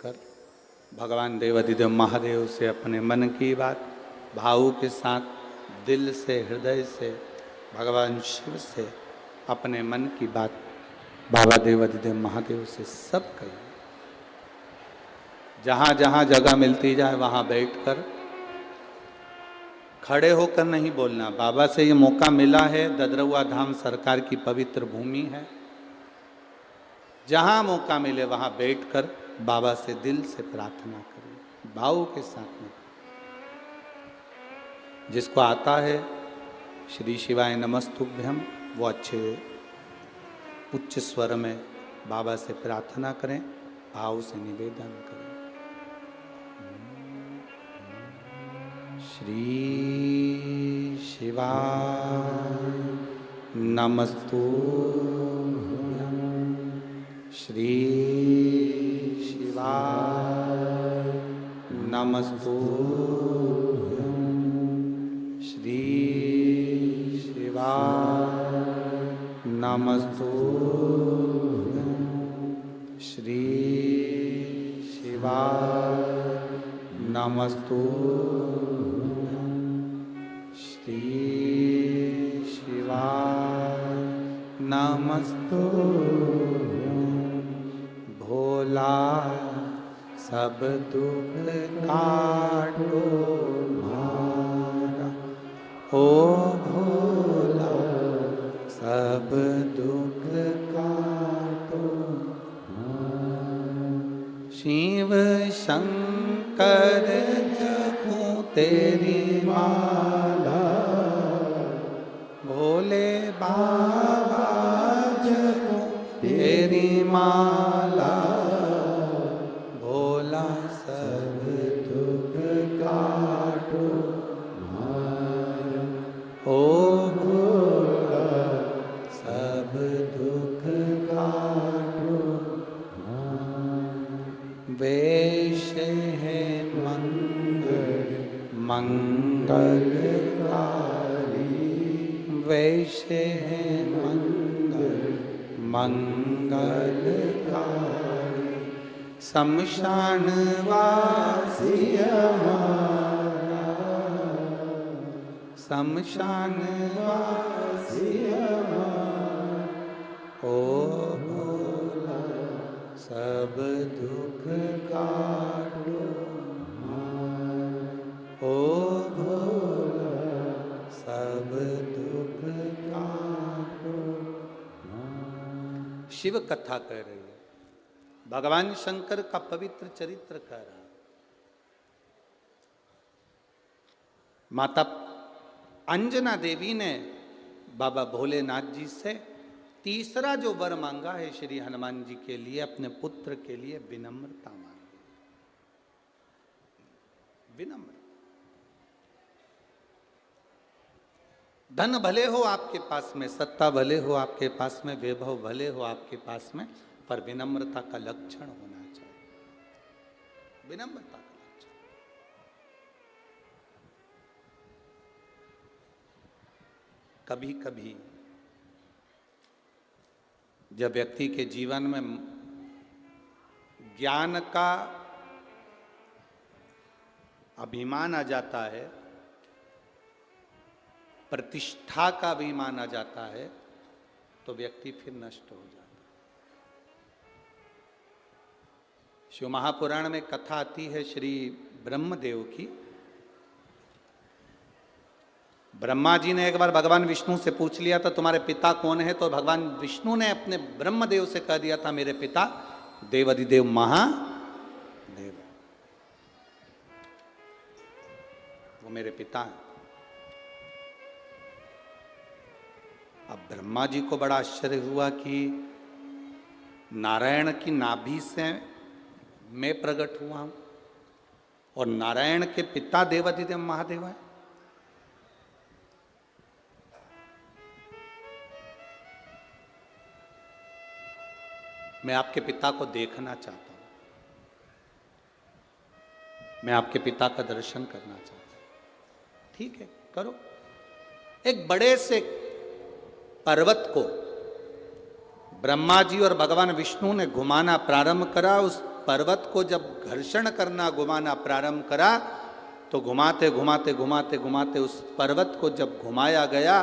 बैठकर भगवान देवाधिदेव महादेव से अपने मन की बात भाव के साथ दिल से हृदय से भगवान शिव से अपने मन की बात बाबा देवाधिदेव महादेव से सब कहिए। जहाँ जहाँ जगह मिलती जाए वहाँ बैठकर खड़े होकर नहीं बोलना। बाबा से ये मौका मिला है, ददरौआ धाम सरकार की पवित्र भूमि है, जहाँ मौका मिले वहाँ बैठकर बाबा से दिल से प्रार्थना करें भाव के साथ में। जिसको आता है श्री शिवाय नमस्तुभ्यम वो अच्छे उच्च स्वर में बाबा से प्रार्थना करें, भाव से निवेदन करें। श्री शिवाय नमस्तुभ्यम, श्री शिवाय नमस्तुभ्यम, श्री शिवाय नमस्तुभ्यम, श्री शिवाय नमस्तुभ्यम, श्री शिवाय नमस्तुभ्यम। भोला सब दुख काटो मारा, ओ भोला सब दुख काटो मारा। शिव शंकर जपूं तेरी माला, भोले बाबा जपूं तेरी माला, भोला सब दुख काटो मारा, ओ भोला सब दुख काटो मारा। वेश है मंगल मंगलकारी, वेश है मंगल मंगलकारी। शमशान वासी हमारा, शमशान वासी हमारा, ओ भोला सब दुख काटो मारा, ओ भोला सब दुख काटो मारा। शिव कथा कह रही है, भगवान शंकर का पवित्र चरित्र कह रहा। माता अंजना देवी ने बाबा भोलेनाथ जी से तीसरा जो वर मांगा है श्री हनुमान जी के लिए, अपने पुत्र के लिए विनम्रता मांगी। विनम्र, धन भले हो आपके पास में, सत्ता भले हो आपके पास में, वैभव भले हो आपके पास में, पर विनम्रता का लक्षण होना चाहिए। विनम्रता का लक्षण। कभी कभी जब व्यक्ति के जीवन में ज्ञान का अभिमान आ जाता है, प्रतिष्ठा का अभिमान आ जाता है, तो व्यक्ति फिर नष्ट हो जाता है। शिव महापुराण में कथा आती है श्री ब्रह्मदेव की। ब्रह्मा जी ने एक बार भगवान विष्णु से पूछ लिया था तुम्हारे पिता कौन है, तो भगवान विष्णु ने अपने ब्रह्मदेव से कह दिया था मेरे पिता देवाधिदेव महादेव, वो मेरे पिता हैं। अब ब्रह्मा जी को बड़ा आश्चर्य हुआ कि नारायण की नाभि से मैं प्रकट हुआ हूं और नारायण के पिता देवाधिदेव महादेव हैं। मैं आपके पिता को देखना चाहता हूं, मैं आपके पिता का दर्शन करना चाहता हूं। ठीक है, करो। एक बड़े से पर्वत को ब्रह्मा जी और भगवान विष्णु ने घुमाना प्रारंभ करा। उस पर्वत को जब घर्षण करना घुमाना प्रारंभ करा तो घुमाते घुमाते घुमाते घुमाते उस पर्वत को जब घुमाया गया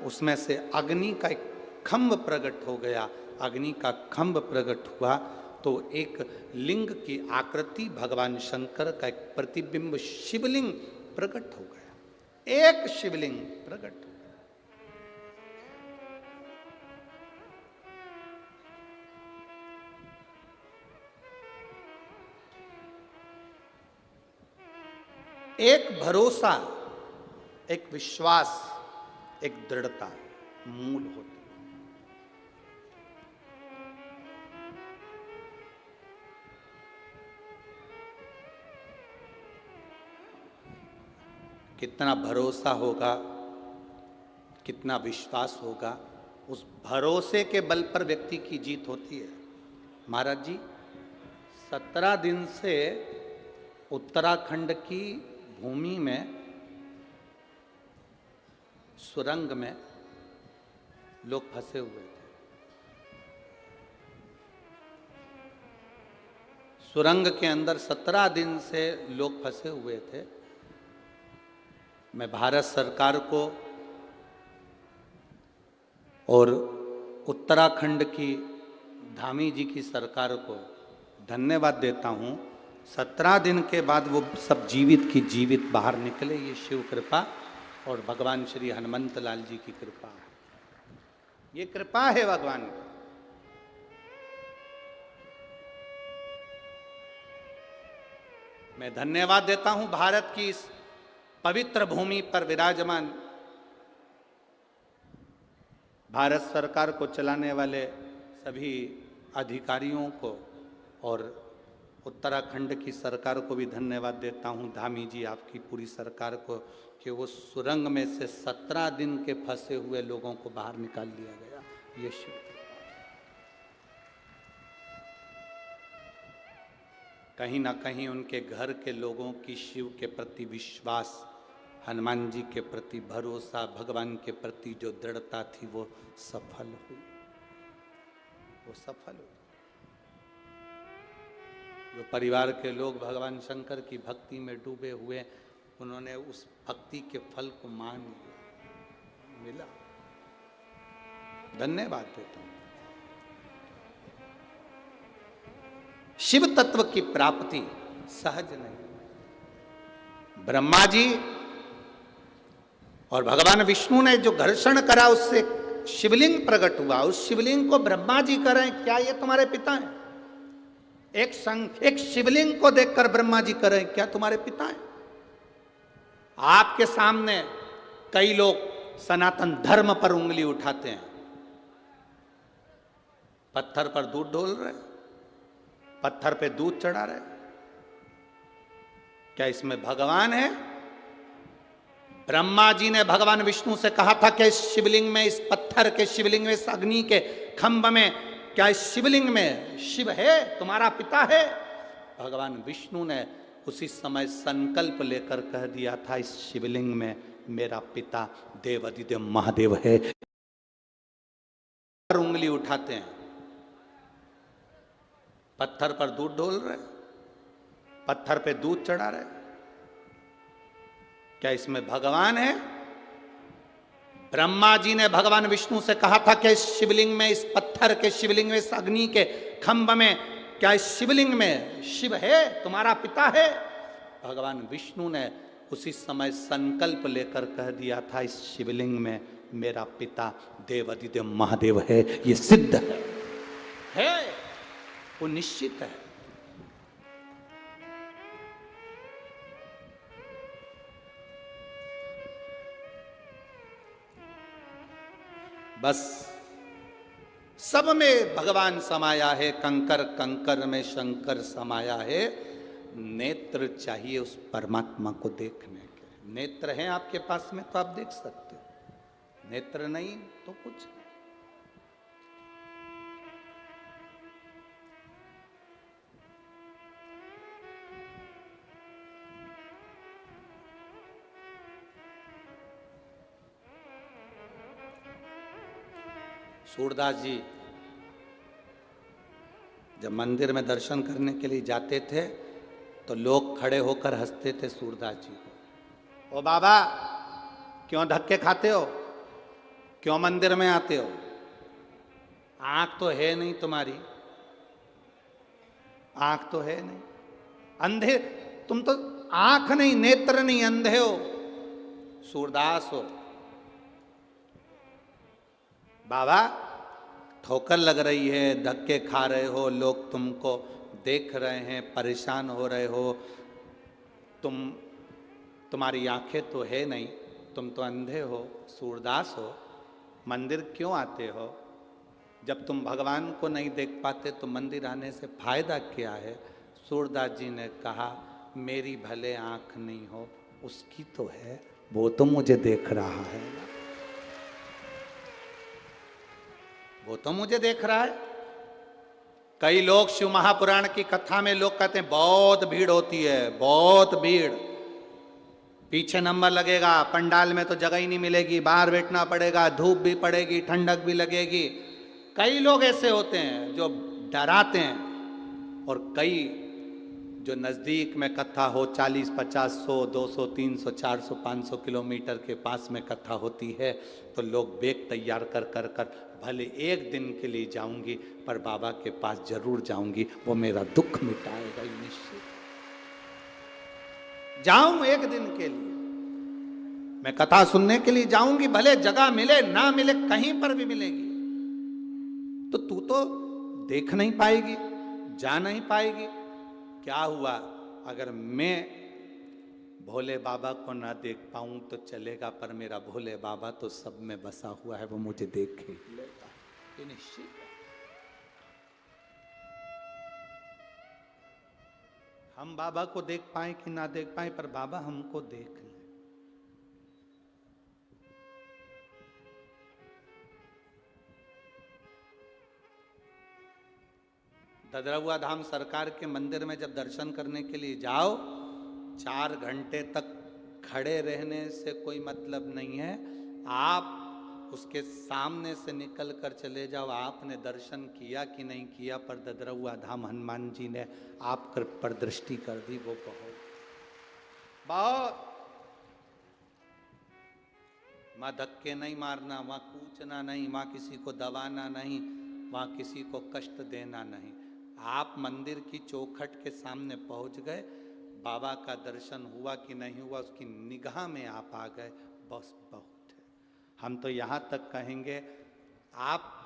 उसमें से अग्नि का एक खंभ प्रकट हो गया। अग्नि का खंभ प्रकट हुआ तो एक लिंग की आकृति भगवान शंकर का एक प्रतिबिंब शिवलिंग प्रकट हो गया। एक शिवलिंग प्रकट हो गया। एक भरोसा, एक विश्वास, एक दृढ़ता मूल होती है। कितना भरोसा होगा, कितना विश्वास होगा, उस भरोसे के बल पर व्यक्ति की जीत होती है। महाराज जी 17 दिन से उत्तराखंड की भूमि में सुरंग में लोग फंसे हुए थे। सुरंग के अंदर 17 दिन से लोग फंसे हुए थे। मैं भारत सरकार को और उत्तराखंड की धामी जी की सरकार को धन्यवाद देता हूँ। 17 दिन के बाद वो सब जीवित की जीवित बाहर निकले। ये शिव कृपा और भगवान श्री हनुमंत लाल जी की कृपा है। ये कृपा है भगवान की। मैं धन्यवाद देता हूं भारत की इस पवित्र भूमि पर विराजमान भारत सरकार को चलाने वाले सभी अधिकारियों को और उत्तराखंड की सरकार को भी धन्यवाद देता हूं, धामी जी आपकी पूरी सरकार को, कि वो सुरंग में से 17 दिन के फंसे हुए लोगों को बाहर निकाल लिया गया। ये शिव कहीं ना कहीं उनके घर के लोगों की शिव के प्रति विश्वास, हनुमान जी के प्रति भरोसा, भगवान के प्रति जो दृढ़ता थी वो सफल हुई। वो सफल हुई। जो परिवार के लोग भगवान शंकर की भक्ति में डूबे हुए, उन्होंने उस भक्ति के फल को मान लिया, मिला। धन्यवाद देता हूं। शिव तत्व की प्राप्ति सहज नहीं। ब्रह्मा जी और भगवान विष्णु ने जो घर्षण करा उससे शिवलिंग प्रकट हुआ। उस शिवलिंग को ब्रह्मा जी करें, क्या ये तुम्हारे पिता हैं? एक शिवलिंग को देखकर ब्रह्मा जी करें, क्या तुम्हारे पिता हैं? आपके सामने कई लोग सनातन धर्म पर उंगली उठाते हैं, पत्थर पर दूध डोल रहे, पत्थर पे दूध चढ़ा रहे। क्या इसमें भगवान है? ब्रह्मा जी ने भगवान विष्णु से कहा था कि इस शिवलिंग में, इस पत्थर के शिवलिंग में, इस अग्नि के खंभ में, क्या इस शिवलिंग में शिव है, तुम्हारा पिता है? भगवान विष्णु ने उसी समय संकल्प लेकर कह दिया था, इस शिवलिंग में मेरा पिता देवाधिदेव महादेव है। उंगली उठाते हैं, पत्थर पर दूध डोल रहे, पत्थर पे दूध चढ़ा रहे। क्या इसमें भगवान है? ब्रह्मा जी ने भगवान विष्णु से कहा था कि इस शिवलिंग में, इस पत्थर के शिवलिंग में, इस अग्नि के खंभ में, क्या इस शिवलिंग में शिव है, तुम्हारा पिता है? भगवान विष्णु ने उसी समय संकल्प लेकर कह दिया था, इस शिवलिंग में मेरा पिता देवाधिदेव महादेव है। ये सिद्ध है, वो निश्चित है। बस सब में भगवान समाया है, कंकर कंकर में शंकर समाया है। नेत्र चाहिए उस परमात्मा को देखने के। नेत्र हैं आपके पास में तो आप देख सकते हो, नेत्र नहीं तो कुछ। सूरदास जी जब मंदिर में दर्शन करने के लिए जाते थे तो लोग खड़े होकर हंसते थे सूरदास जी को। ओ बाबा, क्यों धक्के खाते हो, क्यों मंदिर में आते हो, आंख तो है नहीं तुम्हारी, आंख तो है नहीं, अंधे तुम तो, आंख नहीं, नेत्र नहीं, अंधे हो, सूरदास हो। बाबा, ठोकर लग रही है, धक्के खा रहे हो, लोग तुमको देख रहे हैं, परेशान हो रहे हो, तुम्हारी आंखें तो है नहीं, तुम तो अंधे हो, सूरदास हो, मंदिर क्यों आते हो? जब तुम भगवान को नहीं देख पाते तो मंदिर आने से फायदा क्या है? सूरदास जी ने कहा, मेरी भले आंख नहीं हो, उसकी तो है, वो तो मुझे देख रहा है, वो तो मुझे देख रहा है। कई लोग शिव महापुराण की कथा में लोग कहते हैं बहुत भीड़ होती है, बहुत भीड़, पीछे नंबर लगेगा, पंडाल में तो जगह ही नहीं मिलेगी, बाहर बैठना पड़ेगा, धूप भी पड़ेगी, ठंडक भी लगेगी। कई लोग ऐसे होते हैं जो डराते हैं, और कई जो नज़दीक में कथा हो, 40, 50, 100, 200, 300, 400, 500 किलोमीटर के पास में कथा होती है, तो लोग बैग तैयार कर कर कर भले एक दिन के लिए जाऊंगी पर बाबा के पास जरूर जाऊंगी, वो मेरा दुख मिटाएगा, निश्चित जाऊं एक दिन के लिए, मैं कथा सुनने के लिए जाऊंगी, भले जगह मिले ना मिले, कहीं पर भी मिलेगी। तो तू तो देख नहीं पाएगी, जा नहीं पाएगी, क्या हुआ? अगर मैं भोले बाबा को ना देख पाऊं तो चलेगा, पर मेरा भोले बाबा तो सब में बसा हुआ है, वो मुझे देख ही लेगा, ये निश्चित है। हम बाबा को देख पाए कि ना देख पाए, पर बाबा हमको देख ले। ददरहुआ धाम सरकार के मंदिर में जब दर्शन करने के लिए जाओ, 4 घंटे तक खड़े रहने से कोई मतलब नहीं है, आप उसके सामने से निकल कर चले जाओ, आपने दर्शन किया कि नहीं किया, पर ददरहुआ धाम हनुमान जी ने आप पर दृष्टि कर दी, वो बहुत बहुत। वहां धक्के नहीं मारना, वहां कूचना नहीं, वहां किसी को दबाना नहीं, वहां किसी को कष्ट देना नहीं। आप मंदिर की चौखट के सामने पहुंच गए, बाबा का दर्शन हुआ कि नहीं हुआ, उसकी निगाह में आप आ गए, बस बहुत है। हम तो यहाँ तक कहेंगे, आप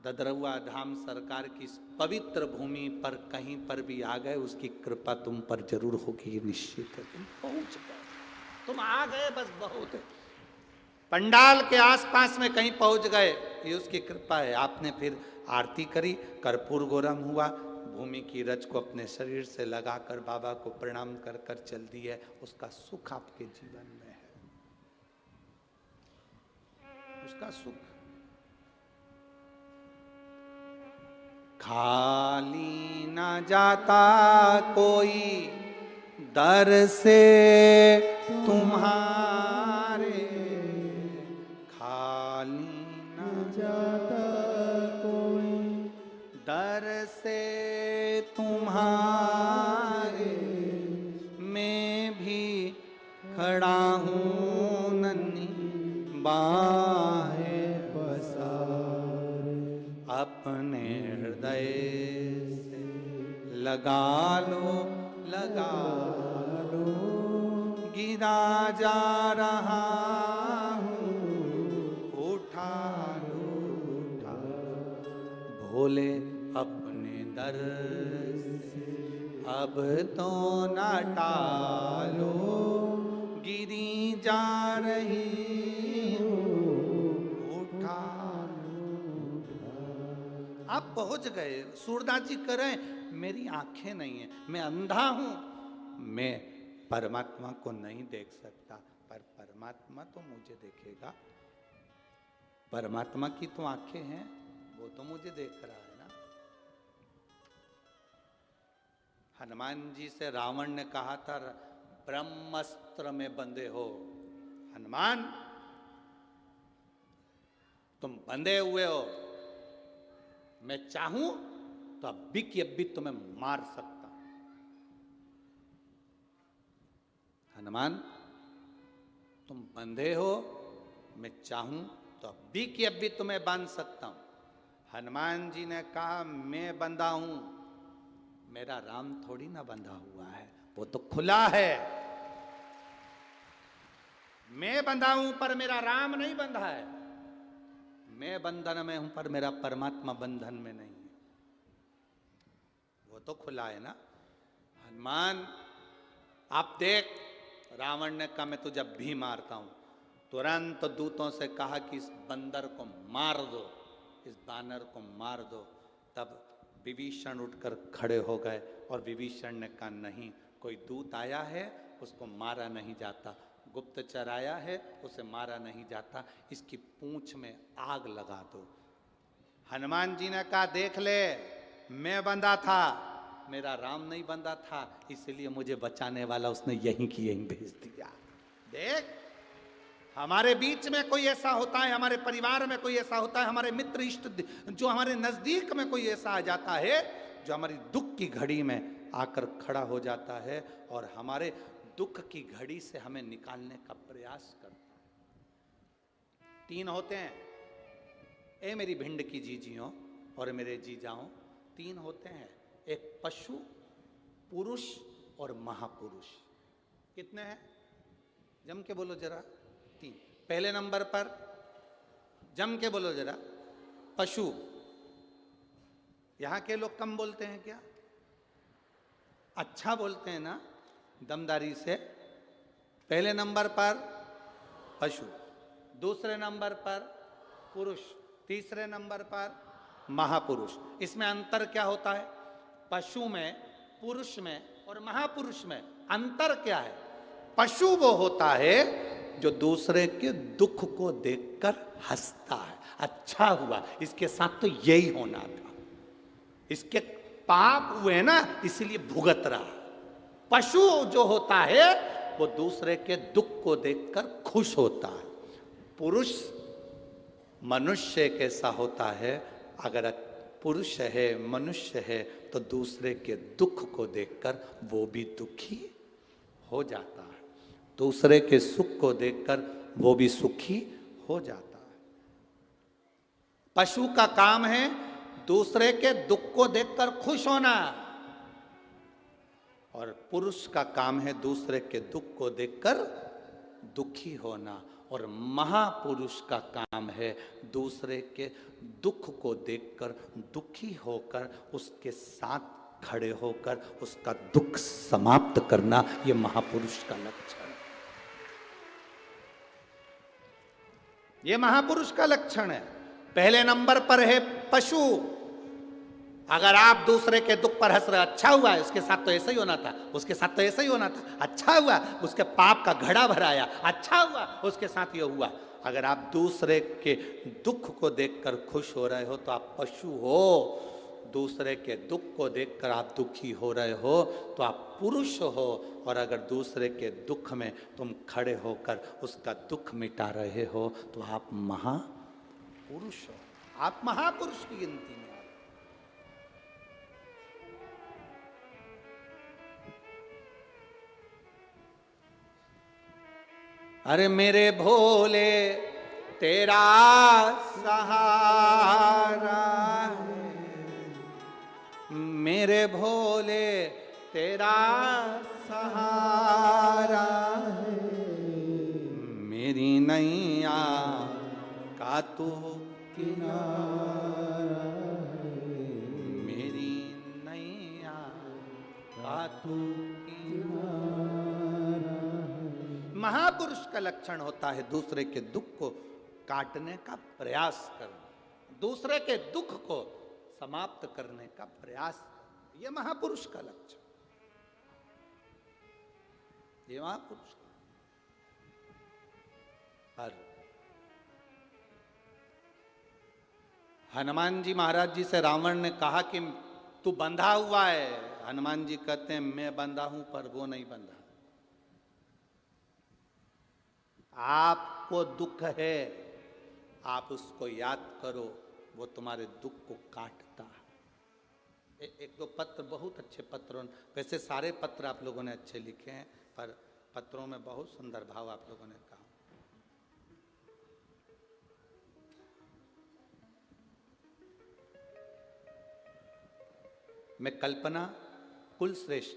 ददरहुआ धाम सरकार की इस पवित्र भूमि पर कहीं पर भी आ गए, उसकी कृपा तुम पर जरूर होगी, ये निश्चित है। तुम पहुंच गए, तुम आ गए, बस बहुत है। पंडाल के आसपास में कहीं पहुंच गए, ये उसकी कृपा है। आपने फिर आरती करी, कर्पूर गौरम हुआ, भूमि की रज को अपने शरीर से लगाकर बाबा को प्रणाम कर कर चल दी है, उसका सुख आपके जीवन में है, उसका सुख। खाली ना जाता कोई दर से तुम्हारे, खाली ना जाता कोई दर से तुम्हारे, मैं भी खड़ा हूँ नन्ही बाहें पसारे, अपने हृदय से लगा लो, लगा लो, गिरा जा रहा हूँ, उठा लो, उठा भोले अपने दर से अब तो न टालो, गिरी जा रही हूँ, उठा लो। आप पहुंच गए। सूरदास जी कह रहे हैं, मेरी आंखें नहीं है, मैं अंधा हूं, मैं परमात्मा को नहीं देख सकता, पर परमात्मा तो मुझे देखेगा। परमात्मा की तो आंखें हैं, वो तो मुझे देख रहा है ना। हनुमान जी से रावण ने कहा था, ब्रह्मास्त्र में बंधे हो हनुमान, तुम बंधे हुए हो, मैं चाहूं तो अभी की अभी तुम्हें मार सकता हूं। हनुमान, तुम बंधे हो, मैं चाहूं तो अभी की अभी तुम्हें बांध सकता हूं। हनुमान जी ने कहा, मैं बंधा हूं, मेरा राम थोड़ी ना बंधा हुआ है, वो तो खुला है। मैं बंधा हूं पर मेरा राम नहीं बंधा है। मैं बंधन में हूं पर मेरा परमात्मा बंधन में नहीं है, वो तो खुला है ना। हनुमान, आप देख, रावण ने कहा मैं तुझे भी मारता हूं। तुरंत दूतों से कहा कि इस बंदर को मार दो, इस बानर को मार दो। तब विभीषण उठकर खड़े हो गए और विभीषण ने कहा, नहीं, कोई दूत आया है, उसको मारा नहीं जाता। गुप्तचर आया है, उसे मारा नहीं जाता, इसकी पूंछ में आग लगा दो। हनुमान जी ने कहा, देख ले, मैं बंधा था, मेरा राम नहीं बंधा था, इसलिए मुझे बचाने वाला उसने यहीं की यहीं भेज दिया। देख, हमारे बीच में कोई ऐसा होता है, हमारे परिवार में कोई ऐसा होता है, हमारे मित्र इष्ट जो हमारे नजदीक में कोई ऐसा आ जाता है जो हमारी दुख की घड़ी में आकर खड़ा हो जाता है और हमारे दुख की घड़ी से हमें निकालने का प्रयास करता है। तीन होते हैं, ए मेरी भिंड की जीजियों और मेरे जीजाओं, तीन होते हैं, एक पशु, पुरुष और महापुरुष। कितने हैं? जम के बोलो जरा। तीन। पहले नंबर पर, जम के बोलो जरा, पशु। यहां के लोग कम बोलते हैं क्या? अच्छा बोलते हैं ना, दमदारी से। पहले नंबर पर पशु, दूसरे नंबर पर पुरुष, तीसरे नंबर पर महापुरुष। इसमें अंतर क्या होता है? पशु में, पुरुष में और महापुरुष में अंतर क्या है? पशु वो होता है जो दूसरे के दुख को देखकर हंसता है, अच्छा हुआ, इसके साथ तो यही होना था, इसके पाप हुए ना इसलिए भुगत रहा। पशु जो होता है वो दूसरे के दुख को देखकर खुश होता है। पुरुष मनुष्य कैसा होता है? अगर पुरुष है, मनुष्य है, तो दूसरे के दुख को देखकर वो भी दुखी हो जाता है, दूसरे के सुख को देखकर वो भी सुखी हो जाता है। पशु का काम है दूसरे के दुख को देखकर खुश होना, और पुरुष का काम है दूसरे के दुख को देखकर दुखी होना, और महापुरुष का काम है दूसरे के दुख को देखकर दुखी होकर उसके साथ खड़े होकर उसका दुख समाप्त करना। यह महापुरुष का लक्षण है, यह महापुरुष का लक्षण है। पहले नंबर पर है पशु। अगर आप दूसरे के दुख पर हंस रहे, अच्छा हुआ, उसके साथ तो ऐसा ही होना था, उसके साथ तो ऐसा ही होना था, अच्छा हुआ, उसके पाप का घड़ा भराया, अच्छा हुआ, उसके साथ ये हुआ। अगर आप दूसरे के दुख को देखकर खुश हो रहे हो तो आप पशु हो। दूसरे के दुख को देखकर आप दुखी हो रहे हो तो आप पुरुष हो। और अगर दूसरे के दुख में तुम खड़े होकर उसका दुख मिटा रहे हो तो आप महापुरुष हो, आप महापुरुष की गिनती में। अरे मेरे भोले तेरा सहारा है, मेरे भोले तेरा सहारा है, मेरी नैया का तू किनारा है, मेरी नैया का तू किनारा। महापुरुष का लक्षण होता है दूसरे के दुख को काटने का प्रयास करना, दूसरे के दुख को समाप्त करने का प्रयास। यह महापुरुष का लक्षण, ये महापुरुष का। और हनुमान जी महाराज जी से रावण ने कहा कि तू बंधा हुआ है। हनुमान जी कहते हैं मैं बंधा हूं पर वो नहीं बंधा। आपको दुख है, आप उसको याद करो, वो तुम्हारे दुख को काटता है। एक दो पत्र, बहुत अच्छे पत्र, वैसे सारे पत्र आप लोगों ने अच्छे लिखे हैं, पर पत्रों में बहुत सुंदर भाव आप लोगों ने कहा। मैं कल्पना कुलश्रेष्ठ,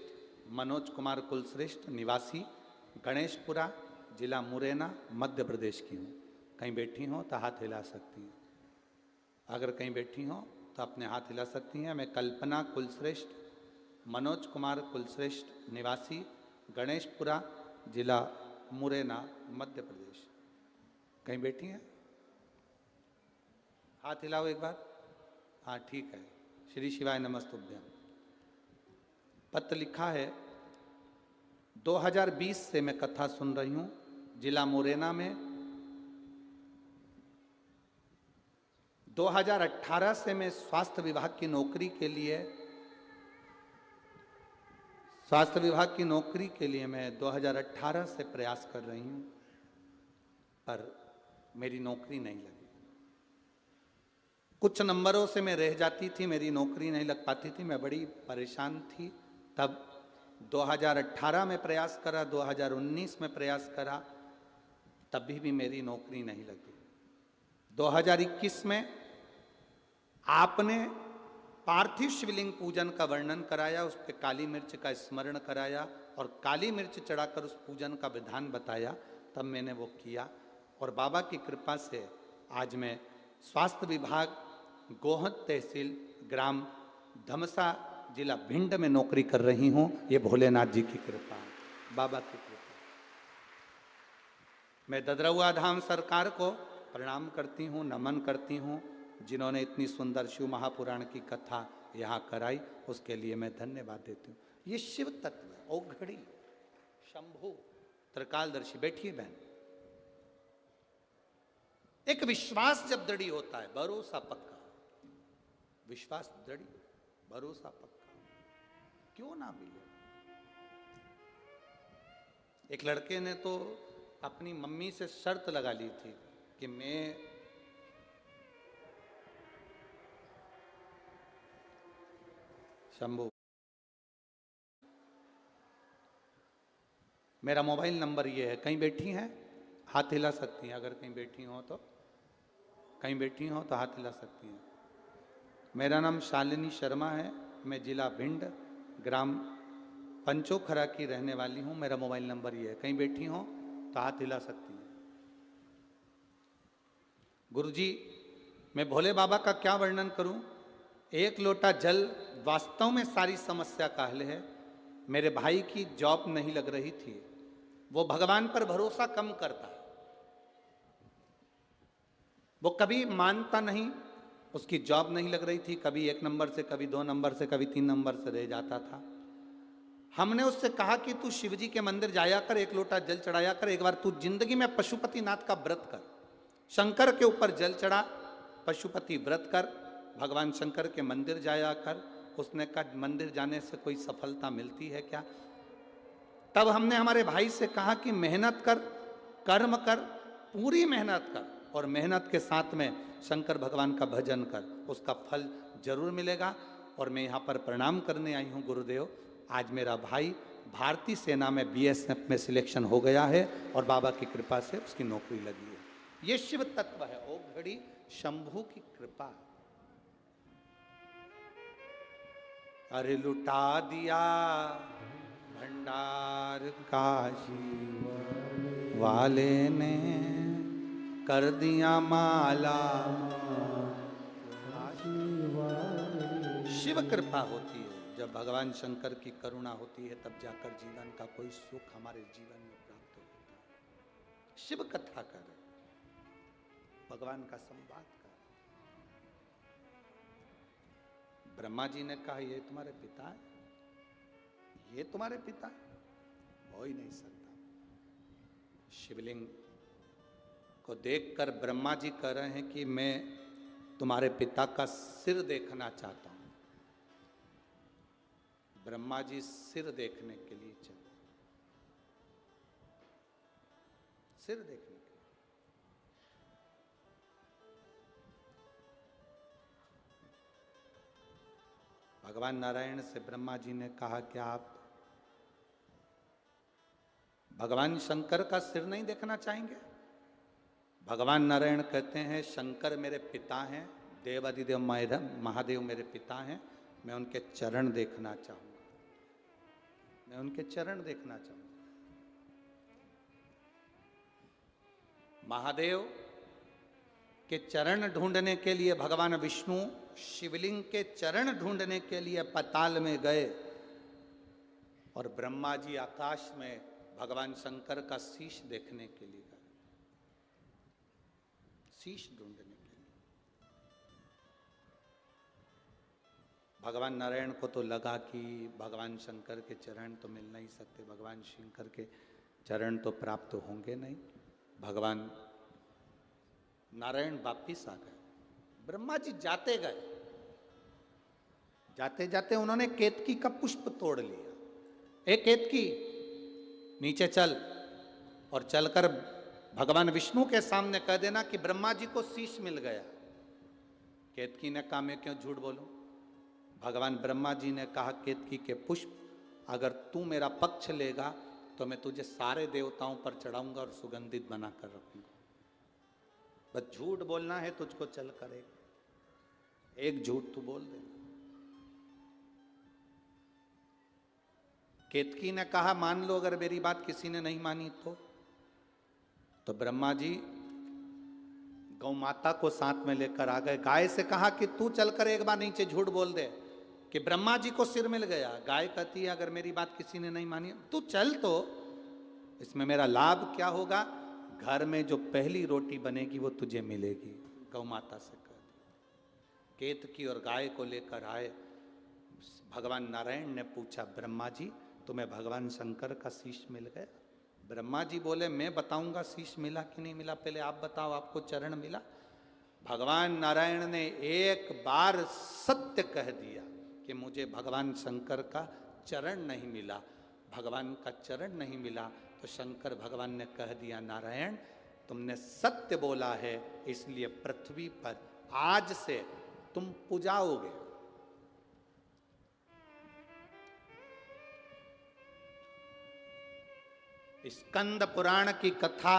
मनोज कुमार कुलश्रेष्ठ, निवासी गणेशपुरा, जिला मुरैना, मध्य प्रदेश की हूँ। कहीं बैठी हो तो हाथ हिला सकती हैं, अगर कहीं बैठी हो तो अपने हाथ हिला सकती हैं। मैं कल्पना कुलश्रेष्ठ, मनोज कुमार कुलश्रेष्ठ, निवासी गणेशपुरा, जिला मुरैना, मध्य प्रदेश। कहीं बैठी हैं? हाथ हिलाओ एक बार। हाँ ठीक है। श्री शिवाय नमस्तुभ्यम। पत्र लिखा है 2020 से मैं कथा सुन रही हूँ, जिला मुरैना में। 2018 से मैं स्वास्थ्य विभाग की नौकरी के लिए मैं 2018 से प्रयास कर रही हूँ, पर मेरी नौकरी नहीं लगी। कुछ नंबरों से मैं रह जाती थी, मेरी नौकरी नहीं लग पाती थी, मैं बड़ी परेशान थी। तब 2018 में प्रयास करा, 2019 में प्रयास करा, तभी भी मेरी नौकरी नहीं लगी। 2021 में आपने पार्थिव शिवलिंग पूजन का वर्णन कराया, उस पर काली मिर्च का स्मरण कराया और काली मिर्च चढ़ाकर उस पूजन का विधान बताया, तब मैंने वो किया। और बाबा की कृपा से आज मैं स्वास्थ्य विभाग, गोहद तहसील, ग्राम धमसा, जिला भिंड में नौकरी कर रही हूँ। ये भोलेनाथ जी की कृपा है, बाबा की कृपा। मैं ददरौआ धाम सरकार को प्रणाम करती हूँ, नमन करती हूँ, जिन्होंने इतनी सुंदर शिव महापुराण की कथा यहाँ कराई, उसके लिए मैं धन्यवाद देती हूँ। ये शिव तत्व है, औघड़ी, शंभु, त्रिकालदर्शी। बैठिए बहन। एक विश्वास जब दृढ़ होता है, भरोसा पक्का, विश्वास दृढ़, भरोसा पक्का, क्यों ना मिले। एक लड़के ने तो अपनी मम्मी से शर्त लगा ली थी कि मैं शंभू, मेरा मोबाइल नंबर ये है। कहीं बैठी हैं हाथ हिला सकती हैं, अगर कहीं बैठी हो तो, कहीं बैठी हो तो हाथ हिला सकती हैं। मेरा नाम शालिनी शर्मा है, मैं जिला भिंड, ग्राम पंचोखरा की रहने वाली हूँ। मेरा मोबाइल नंबर ये है, कहीं बैठी हो तो हाथ हिला सकती हैं। गुरुजी, मैं भोले बाबा का क्या वर्णन करूं? एक लोटा जल वास्तव में सारी समस्या का हल है। मेरे भाई की जॉब नहीं लग रही थी, वो भगवान पर भरोसा कम करता है, वो कभी मानता नहीं, उसकी जॉब नहीं लग रही थी, कभी 1 नंबर से, कभी 2 नंबर से, कभी 3 नंबर से रह जाता था। हमने उससे कहा कि तू शिवजी के मंदिर जाया कर, एक लोटा जल चढ़ाया कर, एक बार तू जिंदगी में पशुपतिनाथ का व्रत कर, शंकर के ऊपर जल चढ़ा, पशुपति व्रत कर, भगवान शंकर के मंदिर जाया कर। उसने कहा मंदिर जाने से कोई सफलता मिलती है क्या? तब हमने हमारे भाई से कहा कि मेहनत कर, कर्म कर, पूरी मेहनत कर, और मेहनत के साथ में शंकर भगवान का भजन कर, उसका फल जरूर मिलेगा। और मैं यहाँ पर प्रणाम करने आई हूँ गुरुदेव। आज मेरा भाई भारतीय सेना में बीएसएफ में सिलेक्शन हो गया है और बाबा की कृपा से उसकी नौकरी लगी है। ये शिव तत्व है, ओ घड़ी शंभू की कृपा। अरे लुटा दिया भंडार काशी वाले ने, कर दिया माला। शिव कृपा होती है, जब भगवान शंकर की करुणा होती है, तब जाकर जीवन का कोई सुख हमारे जीवन में प्राप्त होता है। शिव कथा कर, भगवान का संवाद कर। ब्रह्मा जी ने कहा ये तुम्हारे पिता है, ये तुम्हारे पिता है, हो ही नहीं सकता। शिवलिंग को देखकर ब्रह्मा जी कह रहे हैं कि मैं तुम्हारे पिता का सिर देखना चाहता हूं। ब्रह्मा जी सिर देखने के लिए चले, सिर देखने के लिए। भगवान नारायण से ब्रह्मा जी ने कहा कि आप भगवान शंकर का सिर नहीं देखना चाहेंगे? भगवान नारायण कहते हैं शंकर मेरे पिता हैं, देवादिदेव महादेव मेरे पिता हैं, मैं उनके चरण देखना चाहूंगा, मैं उनके चरण देखना चाहूंगा। महादेव के चरण ढूंढने के लिए भगवान विष्णु शिवलिंग के चरण ढूंढने के लिए पाताल में गए और ब्रह्मा जी आकाश में भगवान शंकर का शीश देखने के लिए गए, शीश ढूंढने के लिए। भगवान नारायण को तो लगा कि भगवान शंकर के चरण तो मिल नहीं सकते, भगवान शंकर के चरण तो प्राप्त होंगे नहीं। भगवान नारायण वापिस आ गए। ब्रह्मा जी जाते गए, जाते जाते उन्होंने केतकी का पुष्प तोड़ लिया। एक केतकी, नीचे चल, और चलकर भगवान विष्णु के सामने कह देना कि ब्रह्मा जी को शीश मिल गया। केतकी ने कहा मैं क्यों झूठ बोलूं? भगवान ब्रह्मा जी ने कहा केतकी के पुष्प अगर तू मेरा पक्ष लेगा तो मैं तुझे सारे देवताओं पर चढ़ाऊंगा और सुगंधित बना कर रखूंगा। बस झूठ बोलना है तुझको, चल करेगा, एक झूठ तू बोल दे। केतकी ने कहा मान लो अगर मेरी बात किसी ने नहीं मानी तो ब्रह्मा जी गौ माता को साथ में लेकर आ गए। गाय से कहा कि तू चलकर एक बार नीचे झूठ बोल दे कि ब्रह्मा जी को सिर मिल गया। गाय कहती है अगर मेरी बात किसी ने नहीं मानी तू चल, तो इसमें मेरा लाभ क्या होगा? घर में जो पहली रोटी बनेगी वो तुझे मिलेगी। गौ माता से कह दिया। केतकी और गाय को लेकर आए। भगवान नारायण ने पूछा ब्रह्मा जी तुम्हें भगवान शंकर का शीश मिल गया? ब्रह्मा जी बोले मैं बताऊंगा शीश मिला कि नहीं मिला, पहले आप बताओ आपको चरण मिला? भगवान नारायण ने एक बार सत्य कह दिया कि मुझे भगवान शंकर का चरण नहीं मिला, भगवान का चरण नहीं मिला। तो शंकर भगवान ने कह दिया नारायण तुमने सत्य बोला है, इसलिए पृथ्वी पर आज से तुम पूजाओगे। स्कंद पुराण की कथा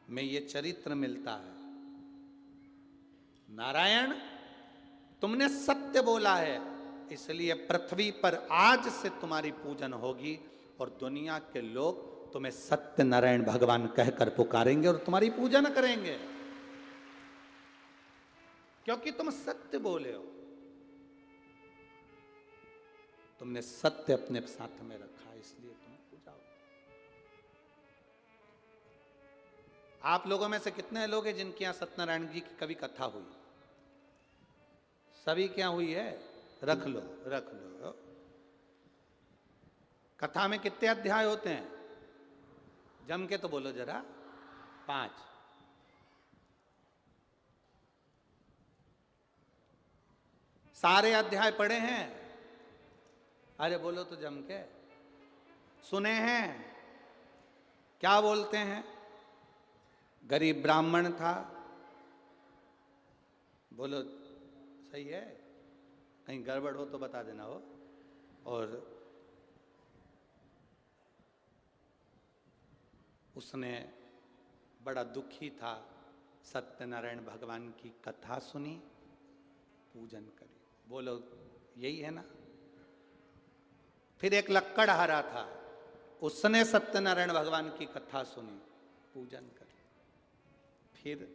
में ये चरित्र मिलता है। नारायण तुमने सत्य बोला है, इसलिए पृथ्वी पर आज से तुम्हारी पूजन होगी और दुनिया के लोग तुम्हें सत्य नारायण भगवान कहकर पुकारेंगे और तुम्हारी पूजन करेंगे, क्योंकि तुम सत्य बोले हो। तुमने सत्य अपने साथ में रखा, इसलिए तुम पूजाओ। आप लोगों में से कितने लोग हैं जिनके यहां सत्यनारायण जी की कभी कथा हुई? सभी क्या हुई है? रख लो रख लो। कथा में कितने अध्याय होते हैं? जम के तो बोलो जरा। 5। सारे अध्याय पढ़े हैं? अरे बोलो तो जम के। सुने हैं? क्या बोलते हैं? गरीब ब्राह्मण था, बोलो सही है, कहीं गड़बड़ हो तो बता देना हो। और उसने बड़ा दुखी था, सत्यनारायण भगवान की कथा सुनी, पूजन करी। बोलो यही है ना? फिर एक लक्कड़हारा था, उसने सत्यनारायण भगवान की कथा सुनी, पूजन करी। फिर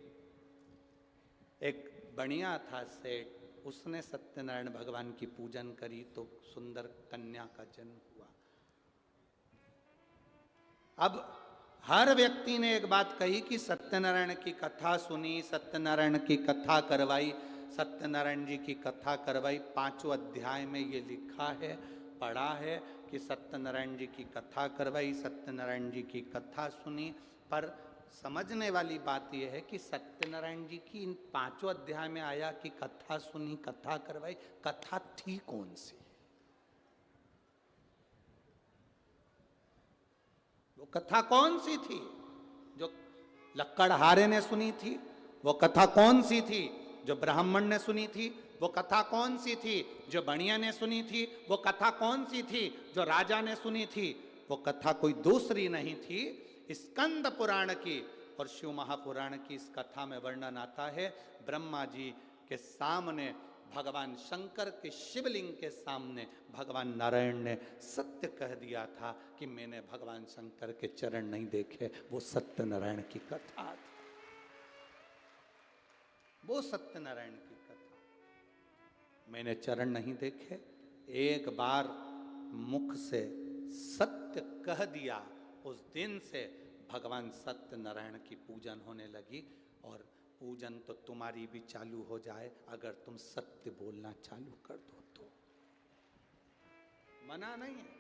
एक बढ़िया था सेठ, उसने सत्यनारायण भगवान की पूजन करी तो सुंदर कन्या का जन्म हुआ। अब हर व्यक्ति ने एक बात कही कि सत्यनारायण की कथा सुनी, सत्यनारायण की कथा करवाई, सत्यनारायण जी की कथा करवाई। 5वें अध्याय में ये लिखा है, पढ़ा है कि सत्यनारायण जी की कथा करवाई, सत्यनारायण जी की कथा सुनी। पर समझने वाली बात यह है कि सत्यनारायण जी की इन 5वें अध्याय में आया कि कथा सुनी, कथा करवाई, कथा थी कौन सी? वो कथा कौन सी थी जो लक्कड़हारे ने सुनी थी? वो कथा कौन सी थी जो ब्राह्मण ने सुनी थी? वो कथा कौन सी थी जो बणिया ने सुनी थी? वो कथा कौन सी थी जो राजा ने सुनी थी? वो कथा कोई दूसरी नहीं थी, स्कंद पुराण की। और शिव महापुराण की इस कथा में वर्णन आता है, ब्रह्मा जी के सामने, भगवान शंकर के शिवलिंग के सामने भगवान नारायण ने सत्य कह दिया था कि मैंने भगवान शंकर के चरण नहीं देखे। वो सत्यनारायण की कथा थी, वो सत्यनारायण की कथा। मैंने चरण नहीं देखे, एक बार मुख से सत्य कह दिया, उस दिन से भगवान सत्यनारायण की पूजन होने लगी। और पूजन तो तुम्हारी भी चालू हो जाए अगर तुम सत्य बोलना चालू कर दो तो। मना नहीं है।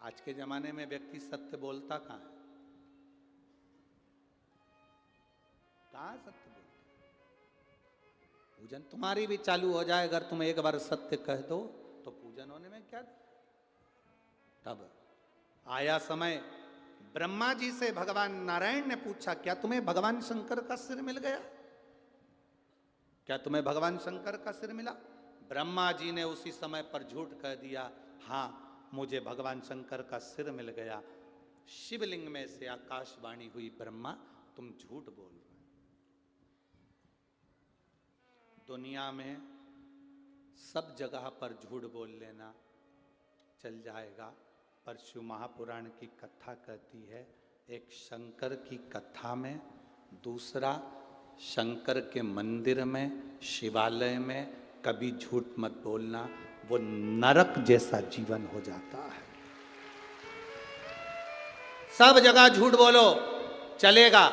आज के जमाने में व्यक्ति सत्य बोलता कहां है? कहां सत्य बोलता? पूजन तुम्हारी भी चालू हो जाए अगर तुम एक बार सत्य कह दो तो पूजन होने में क्या? तब आया समय, ब्रह्मा जी से भगवान नारायण ने पूछा, क्या तुम्हें भगवान शंकर का सिर मिल गया? क्या तुम्हें भगवान शंकर का सिर मिला? ब्रह्मा जी ने उसी समय पर झूठ कह दिया, हां मुझे भगवान शंकर का सिर मिल गया। शिवलिंग में से आकाशवाणी हुई, ब्रह्मा तुम झूठ बोल रहे हो। दुनिया में सब जगह पर झूठ बोल लेना चल जाएगा, पर शिव महापुराण की कथा कहती है, एक शंकर की कथा में, दूसरा शंकर के मंदिर में, शिवालय में कभी झूठ मत बोलना, वो नरक जैसा जीवन हो जाता है। सब जगह झूठ बोलो चलेगा।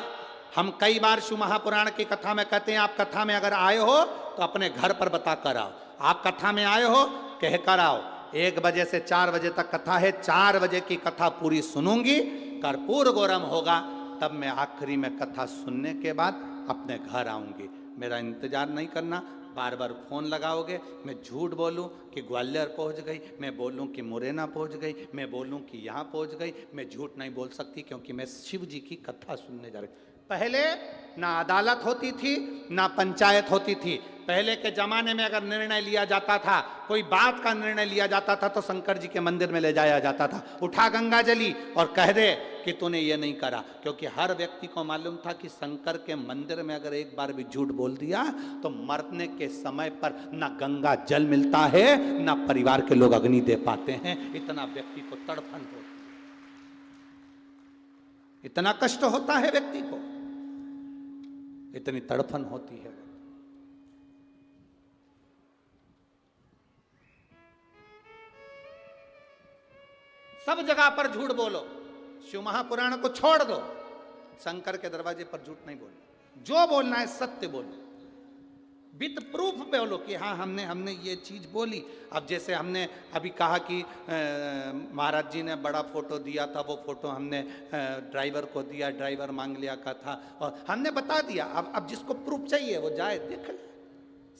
हम कई बार शिव महापुराण की कथा में कहते हैं, आप कथा में अगर आए हो तो अपने घर पर बता कर आओ। आप कथा में आए हो कह कर आओ। 1 बजे से 4 बजे तक कथा है, 4 बजे की कथा पूरी सुनूंगी, कर्पूर गौरम होगा, तब मैं आखिरी में कथा सुनने के बाद अपने घर आऊंगी। मेरा इंतजार नहीं करना। बार बार फोन लगाओगे, मैं झूठ बोलूं कि ग्वालियर पहुंच गई, मैं बोलूं कि मुरैना पहुंच गई, मैं बोलूं कि यहाँ पहुंच गई, मैं झूठ नहीं बोल सकती क्योंकि मैं शिव जी की कथा सुनने जा रही। पहले ना अदालत होती थी ना पंचायत होती थी। पहले के जमाने में अगर निर्णय लिया जाता था, कोई बात का निर्णय लिया जाता था, तो शंकर जी के मंदिर में ले जाया जाता था, उठा गंगा जली और कह दे कि तूने ये नहीं करा। क्योंकि हर व्यक्ति को मालूम था कि शंकर के मंदिर में अगर एक बार भी झूठ बोल दिया तो मरने के समय पर ना गंगा जल मिलता है, ना परिवार के लोग अग्नि दे पाते हैं। इतना व्यक्ति को तड़फन होती है, इतना कष्ट होता है व्यक्ति को, इतनी तड़फन होती है। सब जगह पर झूठ बोलो, शिव महापुराण को छोड़ दो, शंकर के दरवाजे पर झूठ नहीं बोलो। जो बोलना है सत्य बोलो, विद प्रूफ बोलो कि हाँ हमने ये चीज बोली। अब जैसे हमने अभी कहा कि महाराज जी ने बड़ा फोटो दिया था, वो फोटो हमने ड्राइवर को दिया, ड्राइवर मांग लिया का था और हमने बता दिया। अब जिसको प्रूफ चाहिए वो जाए देख ले।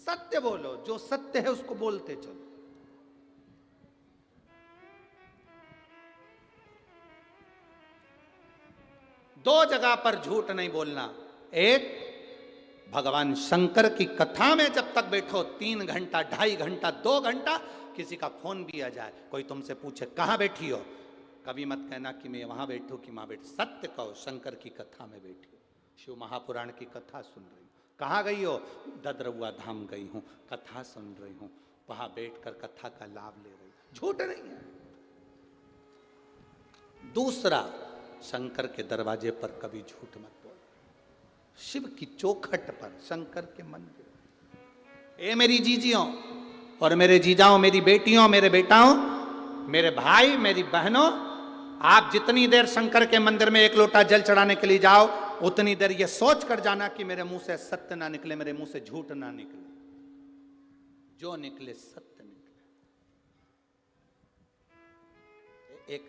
सत्य बोलो, जो सत्य है उसको बोलते चलो। दो जगह पर झूठ नहीं बोलना। एक, भगवान शंकर की कथा में जब तक बैठो 3 घंटा, 2.5 घंटा, 2 घंटा, किसी का फोन भी आ जाए, कोई तुमसे पूछे कहाँ बैठी हो, कभी मत कहना कि मैं वहां बैठू कि वहां बैठू। सत्य कहो, शंकर की कथा में बैठी हो, शिव महापुराण की कथा सुन रही हूँ। कहाँ गई हो? ददरुआ धाम गई हूँ, कथा सुन रही हूँ, वहां बैठकर कथा का लाभ ले रही हूँ। झूठ नहीं है। दूसरा, शंकर के दरवाजे पर कभी झूठ मत बोलो। शिव की चौखट पर, शंकर के मंदिर। ए मेरी जीजियों और मेरे जीजाओं, मेरी बेटियों, मेरे बेटाओं, मेरे भाई, मेरी बहनों, आप जितनी देर शंकर के मंदिर में 1 लोटा जल चढ़ाने के लिए जाओ, उतनी देर ये सोच कर जाना कि मेरे मुंह से सत्य ना निकले, मेरे मुंह से झूठ ना निकले। जो निकले सत्य निकले। एक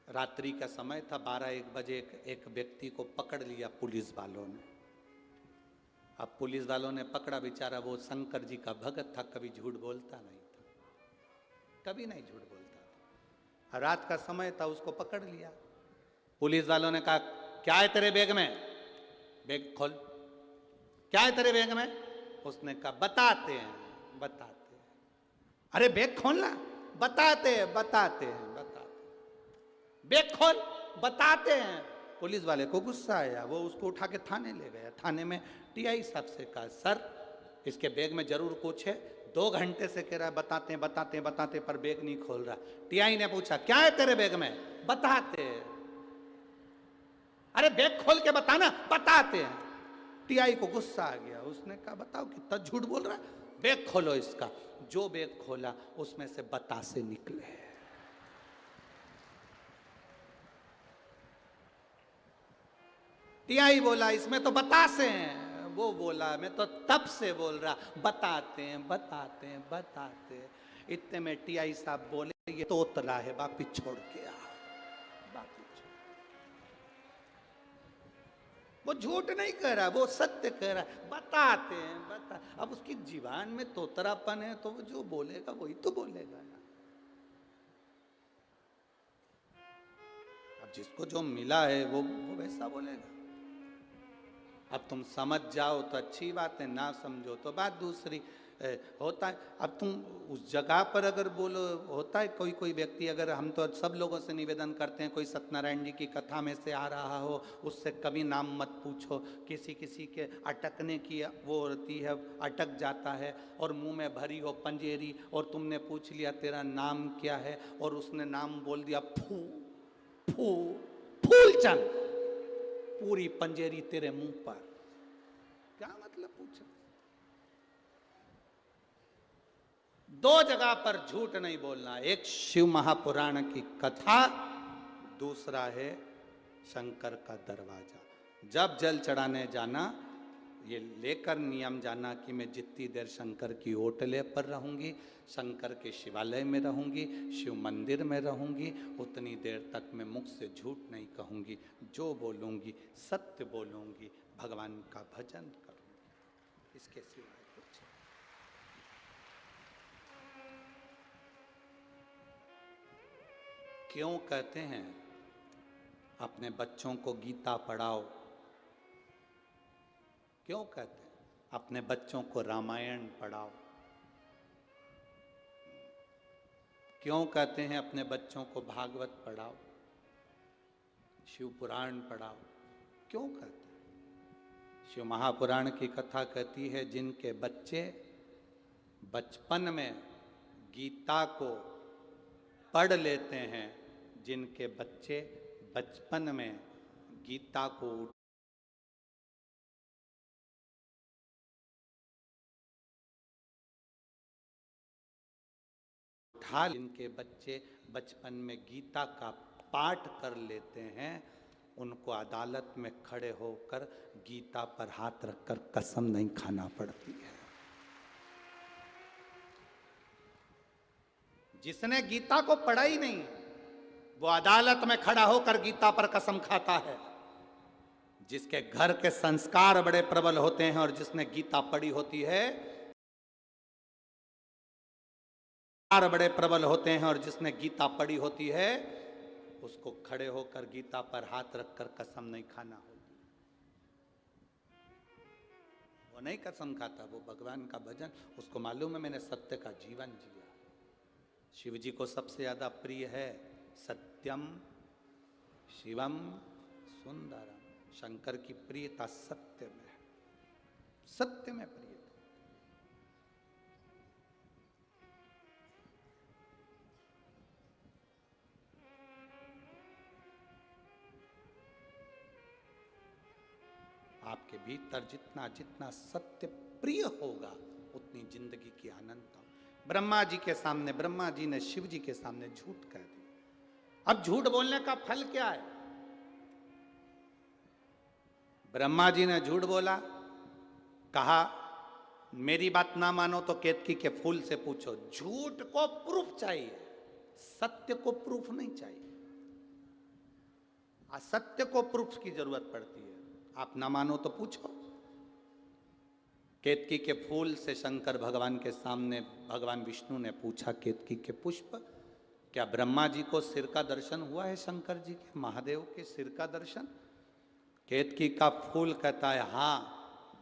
रात्रि का समय था, 12-1 बजे एक व्यक्ति को पकड़ लिया पुलिस वालों ने। अब पुलिस वालों ने पकड़ा, बेचारा वो शंकर जी का भगत था, कभी झूठ बोलता नहीं था, कभी नहीं झूठ बोलता था। रात का समय था, उसको पकड़ लिया। पुलिस वालों ने कहा क्या है तेरे बैग में? बैग खोल, क्या है तेरे बैग में? उसने कहा बताते हैं बताते हैं। अरे बैग खोलना, बताते हैं बताते हैं बताते हैं। बैग खोल, बताते हैं। पुलिस वाले को गुस्सा आया, वो उसको उठा के थाने ले गया। थाने में टीआई साहब से कहा सर इसके बैग में जरूर कुछ है, 2 घंटे से कह रहा है बताते हैं बताते हैं बताते हैं, पर बैग नहीं खोल रहा। टीआई ने पूछा क्या है तेरे बैग में? बताते हैं। अरे बैग खोल के बताना, बताते हैं। टीआई को गुस्सा आ गया, उसने कहा बताओ कितना झूठ बोल रहा है, बैग खोलो इसका। जो बैग खोला उसमें से बतासे निकले। टीआई बोला इसमें तो बतासे हैं। वो बोला मैं तो तब से बोल रहा बताते हैं बताते हैं बताते हैं। इतने में टीआई साहब बोले ये तोतला है, वापिस छोड़ के आ। वो झूठ नहीं कह रहा, वो सत्य कह रहा है, बताते हैं बता। अब उसकी जीवान में तोतरापन है तो वो जो बोलेगा वही तो बोलेगा ना। अब जिसको जो मिला है वो वैसा बोलेगा। अब तुम समझ जाओ तो अच्छी बात है, ना समझो तो बात दूसरी। होता है अब तुम उस जगह पर अगर बोलो, होता है कोई कोई व्यक्ति, अगर हम तो सब लोगों से निवेदन करते हैं कोई सत्यनारायण जी की कथा में से आ रहा हो उससे कभी नाम मत पूछो। किसी किसी के अटकने की वो होती है, अटक जाता है और मुंह में भरी हो पंजेरी और तुमने पूछ लिया तेरा नाम क्या है और उसने नाम बोल दिया फू फू फूलचंद, पूरी पंजेरी तेरे मुंह पर, क्या मतलब पूछो। 2 जगह पर झूठ नहीं बोलना, एक शिव महापुराण की कथा, दूसरा है शंकर का दरवाजा। जब जल चढ़ाने जाना ये लेकर नियम जाना कि मैं जितनी देर शंकर की ओटले पर रहूंगी, शंकर के शिवालय में रहूंगी, शिव मंदिर में रहूंगी, उतनी देर तक मैं मुख से झूठ नहीं कहूंगी। जो बोलूंगी सत्य बोलूंगी, भगवान का भजन करूंगी, इसके सिवाय कुछ। क्यों कहते हैं अपने बच्चों को गीता पढ़ाओ? क्यों कहते हैं अपने बच्चों को रामायण पढ़ाओ? क्यों कहते हैं अपने बच्चों को भागवत पढ़ाओ, शिव पुराण पढ़ाओ? क्यों कहते हैं? शिव महापुराण की कथा कहती है जिनके बच्चे बचपन में गीता को पढ़ लेते हैं, जिनके बच्चे बचपन में गीता को उठा, जिनके बच्चे बचपन में गीता का पाठ कर लेते हैं, उनको अदालत में खड़े होकर गीता पर हाथ रखकर कसम नहीं खाना पड़ती है। जिसने गीता को पढ़ा ही नहीं वो अदालत में खड़ा होकर गीता पर कसम खाता है। जिसके घर के संस्कार बड़े प्रबल होते हैं और जिसने गीता पढ़ी होती है, बड़े प्रबल होते हैं और जिसने गीता पढ़ी होती है, उसको खड़े होकर गीता पर हाथ रखकर कसम नहीं खाना होती। वो नहीं कसम खाता, वो भगवान का भजन, उसको मालूम है मैंने सत्य का जीवन जिया। शिव जी को सबसे ज्यादा प्रिय है सत्यम शिवम सुंदरम। शंकर की प्रियता सत्य में है, सत्य में प्रियता। आपके भीतर जितना जितना सत्य प्रिय होगा उतनी जिंदगी की आनंदता। ब्रह्मा जी के सामने, ब्रह्मा जी ने शिव जी के सामने झूठ कह दिया। अब झूठ बोलने का फल क्या है? ब्रह्मा जी ने झूठ बोला, कहा मेरी बात ना मानो तो केतकी के फूल से पूछो। झूठ को प्रूफ चाहिए, सत्य को प्रूफ नहीं चाहिए। असत्य को प्रूफ की जरूरत पड़ती है। आप ना मानो तो पूछो। केतकी के फूल से शंकर भगवान के सामने भगवान विष्णु ने पूछा केतकी के पुष्प, क्या ब्रह्मा जी को सिर का दर्शन हुआ है? शंकर जी के, महादेव के सिर का दर्शन? केतकी का फूल कहता है हाँ,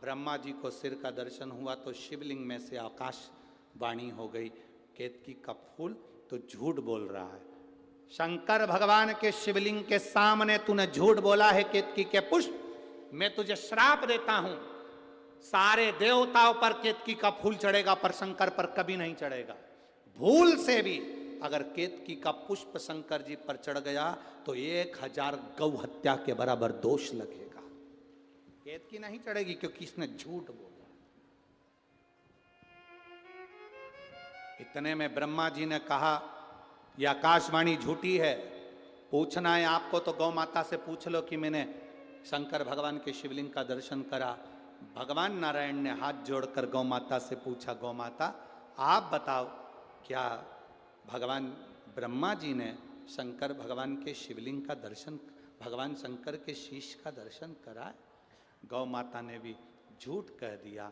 ब्रह्मा जी को सिर का दर्शन हुआ तो शिवलिंग में से आकाश वाणी हो गई। केतकी का फूल तो झूठ बोल रहा है। शंकर भगवान के शिवलिंग के सामने तूने झूठ बोला है केतकी के पुष्प, मैं तुझे श्राप देता हूं, सारे देवताओं पर केतकी का फूल चढ़ेगा पर शंकर पर कभी नहीं चढ़ेगा। भूल से भी अगर केतकी का पुष्प शंकर जी पर चढ़ गया तो 1000 गौ हत्या के बराबर दोष लगेगा। केतकी नहीं चढ़ेगी क्योंकि इसने झूठ बोला। इतने में ब्रह्मा जी ने कहा ये आकाशवाणी झूठी है, पूछना है आपको तो गौ माता से पूछ लो कि मैंने शंकर भगवान के शिवलिंग का दर्शन करा। भगवान नारायण ने हाथ जोड़कर गौ माता से पूछा, गौ माता आप बताओ क्या भगवान ब्रह्मा जी ने शंकर भगवान के शिवलिंग का दर्शन, भगवान शंकर के शीश का दर्शन करा? गौ माता ने भी झूठ कह दिया,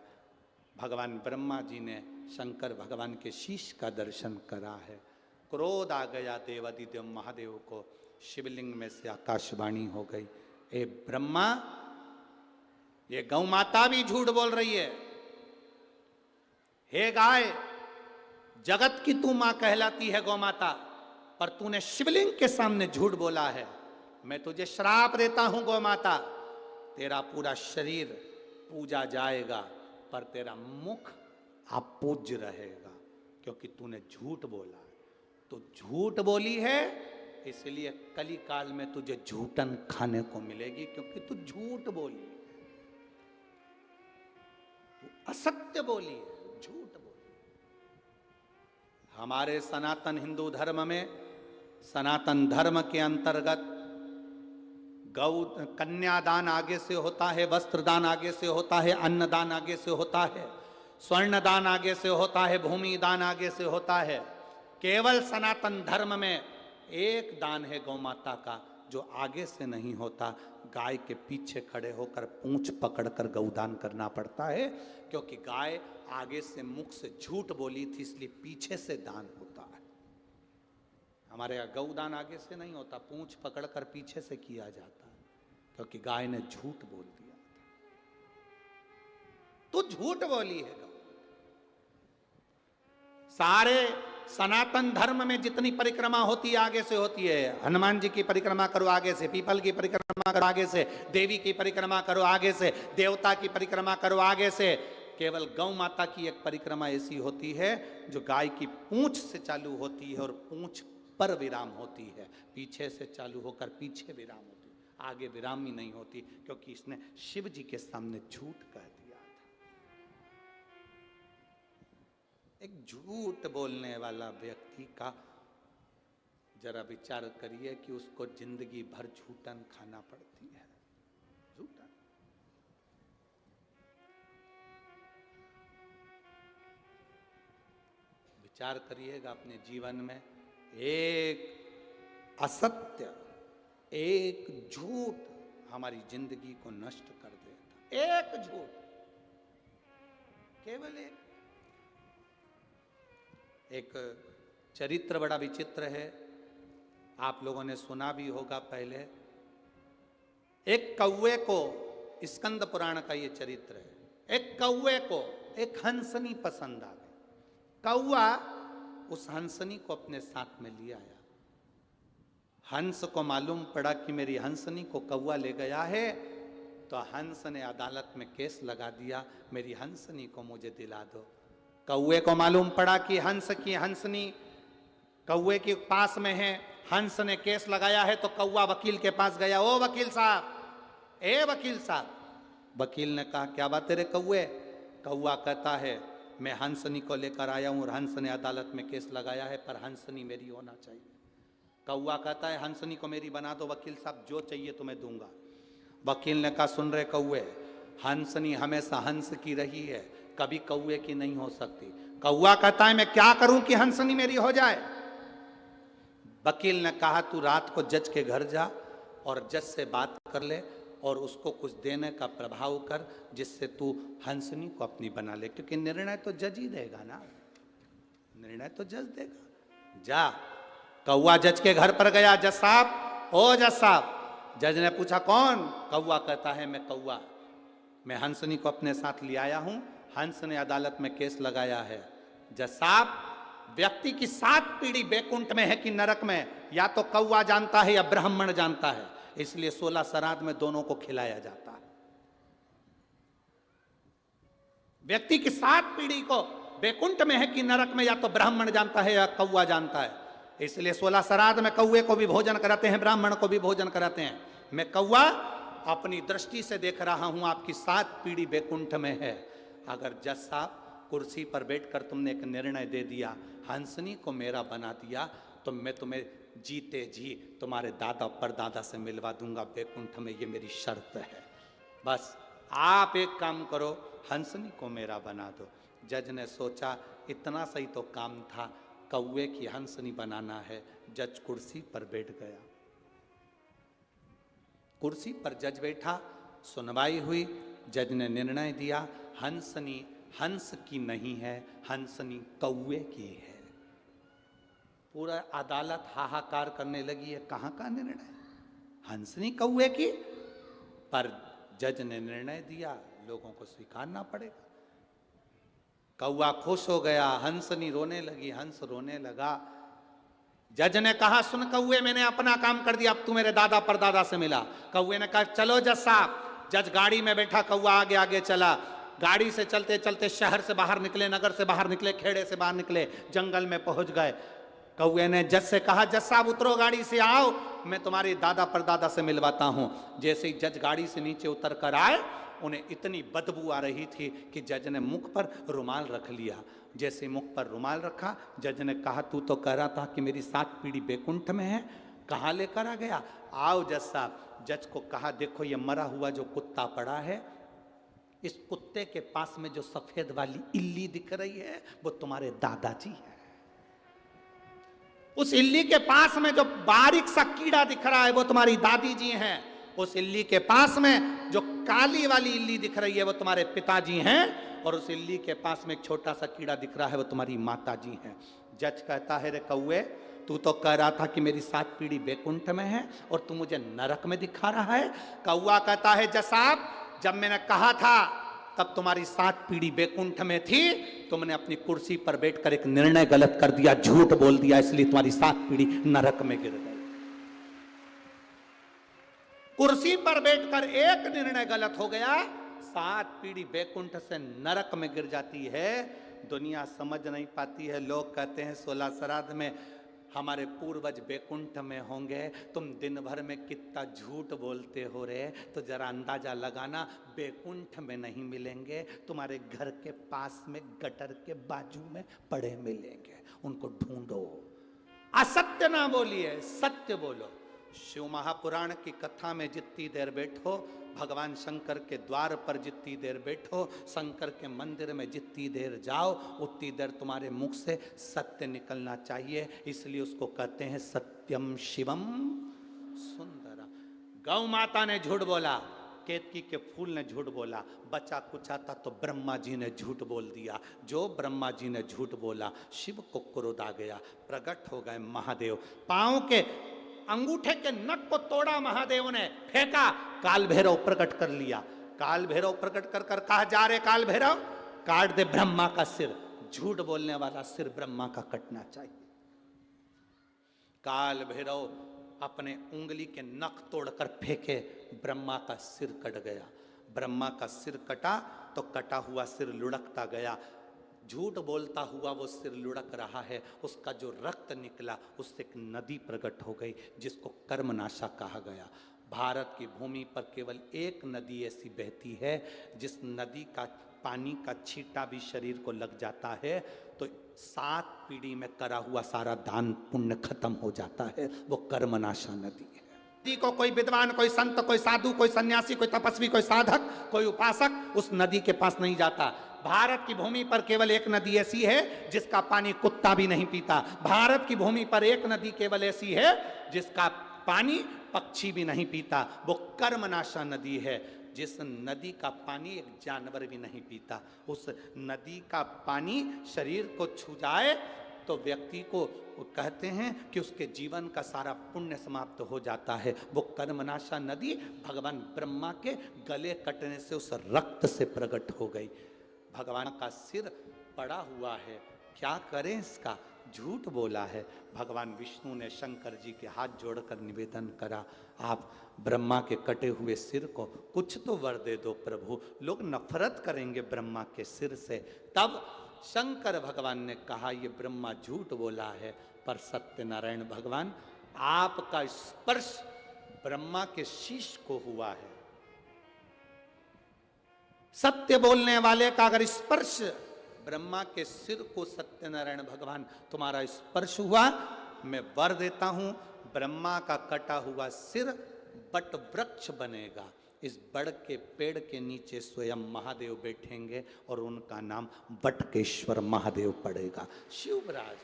भगवान ब्रह्मा जी ने शंकर भगवान के शीश का दर्शन करा है। क्रोध आ गया देवादिदेव महादेव को, शिवलिंग में से आकाशवाणी हो गई, ए ब्रह्मा ये गौ माता भी झूठ बोल रही है। हे गाय, जगत की तू मां कहलाती है गौ माता, पर तूने शिवलिंग के सामने झूठ बोला है। मैं तुझे श्राप देता हूं गौ माता, तेरा पूरा शरीर पूजा जाएगा पर तेरा मुख अपूज्य रहेगा, क्योंकि तूने झूठ बोला। तो झूठ बोली है इसलिए कली काल में तुझे झूठन खाने को मिलेगी, क्योंकि तू झूठ बोली है, तू असत्य बोली है, झूठ बोली। हमारे सनातन हिंदू धर्म में, सनातन धर्म के अंतर्गत गौ कन्यादान आगे से होता है, वस्त्रदान आगे से होता है, अन्नदान आगे से होता है, स्वर्ण दान आगे से होता है, भूमि दान आगे से होता है। केवल सनातन धर्म में एक दान है गौ माता का जो आगे से नहीं होता, गाय के पीछे खड़े होकर पूंछ पकड़कर गौदान करना पड़ता है, क्योंकि गाय आगे से मुख से झूठ बोली थी इसलिए पीछे से दान होता है। हमारे यहाँ गौदान आगे से नहीं होता, पूंछ पकड़कर पीछे से किया जाता है, क्योंकि गाय ने झूठ बोल दिया था। तो झूठ बोली है गौ। सारे सनातन धर्म में जितनी परिक्रमा होती है आगे से होती है। हनुमान जी की परिक्रमा करो आगे से, पीपल की परिक्रमा करो आगे से, देवी की परिक्रमा करो आगे से, देवता की परिक्रमा करो आगे से। केवल गौ माता की एक परिक्रमा ऐसी होती है जो गाय की पूंछ से चालू होती है और पूंछ पर विराम होती है, पीछे से चालू होकर पीछे विराम होती है, आगे विराम ही नहीं होती, क्योंकि इसने शिव जी के सामने झूठ कह दिया था। एक झूठ बोलने वाला व्यक्ति का जरा विचार करिए कि उसको जिंदगी भर झूठन खाना पड़ती है। झूठन विचार करिएगा अपने जीवन में, एक असत्य, एक झूठ हमारी जिंदगी को नष्ट कर देता। एक झूठ, केवल एक चरित्र बड़ा विचित्र है, आप लोगों ने सुना भी होगा पहले। एक कौवे को, स्कंद पुराण का ये चरित्र है, एक कौवे को एक हंसनी पसंद आ गई। कौवा उस हंसनी को अपने साथ में ले आया। हंस को मालूम पड़ा कि मेरी हंसनी को कौवा ले गया है, तो हंस ने अदालत में केस लगा दिया, मेरी हंसनी को मुझे दिला दो। कौवे को मालूम पड़ा कि हंस की हंसनी कौवे के पास में है, हंस ने केस लगाया है, तो कौवा वकील के पास गया। ओ वकील साहब, ए वकील साहब। वकील ने कहा क्या बात है रे कौवे? कौवा कहता है मैं हंसनी को लेकर आया हूं और हंस ने अदालत में केस लगाया है, पर हंसनी मेरी होना चाहिए। कौवा कहता है हंसनी को मेरी बना दो वकील साहब, जो चाहिए तुम्हें दूंगा। वकील ने कहा सुन रहे कौवे, हंसनी हमेशा हंस की रही है, कभी कौवे की नहीं हो सकती। कौवा कहता है मैं क्या करूं कि हंसनी मेरी हो जाए? वकील ने कहा तू रात को जज के घर जा और जज से बात कर ले और उसको कुछ देने का प्रभाव कर, जिससे तू हंसनी को अपनी बना ले, क्योंकि निर्णय तो जज ही देगा ना, निर्णय तो जज देगा। जा। कौवा जज के घर पर गया। जज साहब, ओ जज साहब, जज ने पूछा कौन? कौवा कहता है मैं कौवा, मैं हंसनी को अपने साथ ले आया हूं। हंस ने अदालत में केस लगाया है। जज साहब, व्यक्ति की 7 पीढ़ी बैकुंठ में है कि नरक में, या तो कौवा जानता है या ब्राह्मण जानता है, इसलिए 16 श्राद्ध में दोनों को खिलाया जाता है। व्यक्ति की 7 पीढ़ी को बैकुंठ में है कि नरक में, या तो ब्राह्मण जानता है या कौवा जानता है, इसलिए 16 श्राद्ध में कौवे को भी भोजन कराते हैं, ब्राह्मण को भी भोजन कराते हैं। मैं कौवा अपनी दृष्टि से देख रहा हूं, आपकी 7 पीढ़ी बैकुंठ में है। अगर जज साहब कुर्सी पर बैठकर तुमने एक निर्णय दे दिया, हंसनी को मेरा बना दिया, तो मैं तुम्हें जीते जी तुम्हारे दादा परदादा से मिलवा दूंगा बैकुंठ में, ये मेरी शर्त है। बस आप एक काम करो, हंसनी को मेरा बना दो। जज ने सोचा इतना सही तो काम था, कौवे की हंसनी बनाना है। जज कुर्सी पर बैठ गया। कुर्सी पर जज बैठा, सुनवाई हुई। जज ने निर्णय दिया हंसनी हंस की नहीं है, हंसनी कौवे की है। पूरा अदालत हाहाकार करने लगी है, कहां का निर्णय, हंसनी कौवे की? पर जज ने निर्णय दिया, लोगों को स्वीकारना पड़ेगा। कौवा खुश हो गया, हंसनी रोने लगी, हंस रोने लगा। जज ने कहा सुन कौवे, मैंने अपना काम कर दिया, अब तू मेरे दादा परदादा से मिला। कौवे ने कहा चलो जज साहब। जज गाड़ी में बैठा, कौवा आगे आगे चला। गाड़ी से चलते चलते शहर से बाहर निकले, नगर से बाहर निकले, खेड़े से बाहर निकले, जंगल में पहुंच गए। कौवे ने जज से कहा जज साहब उतरो गाड़ी से, आओ मैं तुम्हारे दादा परदादा से मिलवाता हूं। जैसे ही जज गाड़ी से नीचे उतर कर आए, उन्हें इतनी बदबू आ रही थी कि जज ने मुख पर रुमाल रख लिया। जैसे मुख पर रुमाल रखा, जज ने कहा तू तो कह रहा था कि मेरी 7 पीढ़ी बैकुंठ में है, कहाँ लेकर आ गया? आओ जज साहब। जज को कहा देखो ये मरा हुआ जो कुत्ता पड़ा है, इस कुत्ते के पास में जो सफेद वाली इल्ली दिख रही है वो तुम्हारे दादाजी है। उस इल्ली के पास में जो बारीक सा कीड़ा दिख रहा है वो तुम्हारी दादी जी हैं। उस इल्ली के पास में जो काली वाली इल्ली दिख रही है वो तुम्हारे पिताजी हैं। और उस इल्ली के पास में एक छोटा सा कीड़ा दिख रहा है वो तुम्हारी माता जी हैं। जज कहता है रे कौवे, तू तो कह रहा था कि मेरी 7 पीढ़ी बैकुंठ में है और तू मुझे नरक में दिखा रहा है। कौवा कहता है जज साहब, जब मैंने कहा था तब तुम्हारी 7 पीढ़ी बैकुंठ में थी, तुमने अपनी कुर्सी पर बैठकर एक निर्णय गलत कर दिया, झूठ बोल दिया, इसलिए तुम्हारी 7 पीढ़ी नरक में गिर गई। कुर्सी पर बैठकर एक निर्णय गलत हो गया, 7 पीढ़ी बैकुंठ से नरक में गिर जाती है। दुनिया समझ नहीं पाती है। लोग कहते हैं 16 श्राद्ध में हमारे पूर्वज बैकुंठ में होंगे, तुम दिन भर में कितना झूठ बोलते हो रे। तो जरा अंदाजा लगाना, बैकुंठ में नहीं मिलेंगे, तुम्हारे घर के पास में गटर के बाजू में पड़े मिलेंगे, उनको ढूंढो। असत्य ना बोलिए, सत्य बोलो। शिव महापुराण की कथा में जितनी देर बैठो, भगवान शंकर के द्वार पर जितनी देर बैठो, शंकर के मंदिर में जितनी देर जाओ, उतनी देर तुम्हारे मुख से सत्य निकलना चाहिए। इसलिए उसको कहते हैं सत्यम शिवम सुंदरम। गौ माता ने झूठ बोला, केतकी के फूल ने झूठ बोला, बचा कुचा था तो ब्रह्मा जी ने झूठ बोल दिया। जो ब्रह्मा जी ने झूठ बोला, शिव को क्रोध आ गया, प्रकट हो गए महादेव। पांव के अंगूठे के नख को तोड़ा महादेव ने, फेंका, काल भैरव प्रकट कर लिया। काल भैरव प्रकट कर कर कहा जा रे काल भैरव, काट दे ब्रह्मा का सिर। झूठ बोलने वाला सिर ब्रह्मा का कटना चाहिए। काल भैरव अपने उंगली के नख तोड़कर फेंके, ब्रह्मा का सिर कट गया। ब्रह्मा का सिर कटा तो कटा हुआ सिर लुढ़कता गया। झूठ बोलता हुआ वो सिर लुढ़क रहा है, उसका जो रक्त निकला उससे एक नदी प्रकट हो गई जिसको कर्मनाशा कहा गया। भारत की भूमि पर केवल एक नदी ऐसी बहती है जिस नदी का पानी का छींटा भी शरीर को लग जाता है तो 7 पीढ़ी में करा हुआ सारा दान पुण्य खत्म हो जाता है। वो कर्मनाशा नदी है। नदी को कोई विद्वान, कोई संत, कोई साधु, कोई सन्यासी, कोई तपस्वी, कोई साधक, कोई उपासक उस नदी के पास नहीं जाता। भारत की भूमि पर केवल एक नदी ऐसी है जिसका पानी कुत्ता भी नहीं पीता। भारत की भूमि पर एक नदी केवल ऐसी है जिसका पानी पक्षी भी नहीं पीता। वो कर्मनाशा नदी है, जिस नदी का पानी एक जानवर भी नहीं पीता। उस नदी का पानी शरीर को छू जाए तो व्यक्ति को वो कहते हैं कि उसके जीवन का सारा पुण्य समाप्त हो जाता है। वो कर्मनाशा नदी भगवान ब्रह्मा के गले कटने से उस रक्त से प्रकट हो गई। भगवान का सिर पड़ा हुआ है, क्या करें इसका, झूठ बोला है। भगवान विष्णु ने शंकर जी के हाथ जोड़कर निवेदन करा, आप ब्रह्मा के कटे हुए सिर को कुछ तो वर दे दो प्रभु, लोग नफरत करेंगे ब्रह्मा के सिर से। तब शंकर भगवान ने कहा, ये ब्रह्मा झूठ बोला है, पर सत्यनारायण भगवान आपका स्पर्श ब्रह्मा के शीश को हुआ है। सत्य बोलने वाले का अगर स्पर्श ब्रह्मा के सिर को सत्यनारायण भगवान तुम्हारा स्पर्श हुआ, मैं वर देता हूं, ब्रह्मा का कटा हुआ सिर बट वृक्ष बनेगा। इस बड़ के पेड़ के नीचे स्वयं महादेव बैठेंगे और उनका नाम बटकेश्वर महादेव पड़ेगा। शिवराज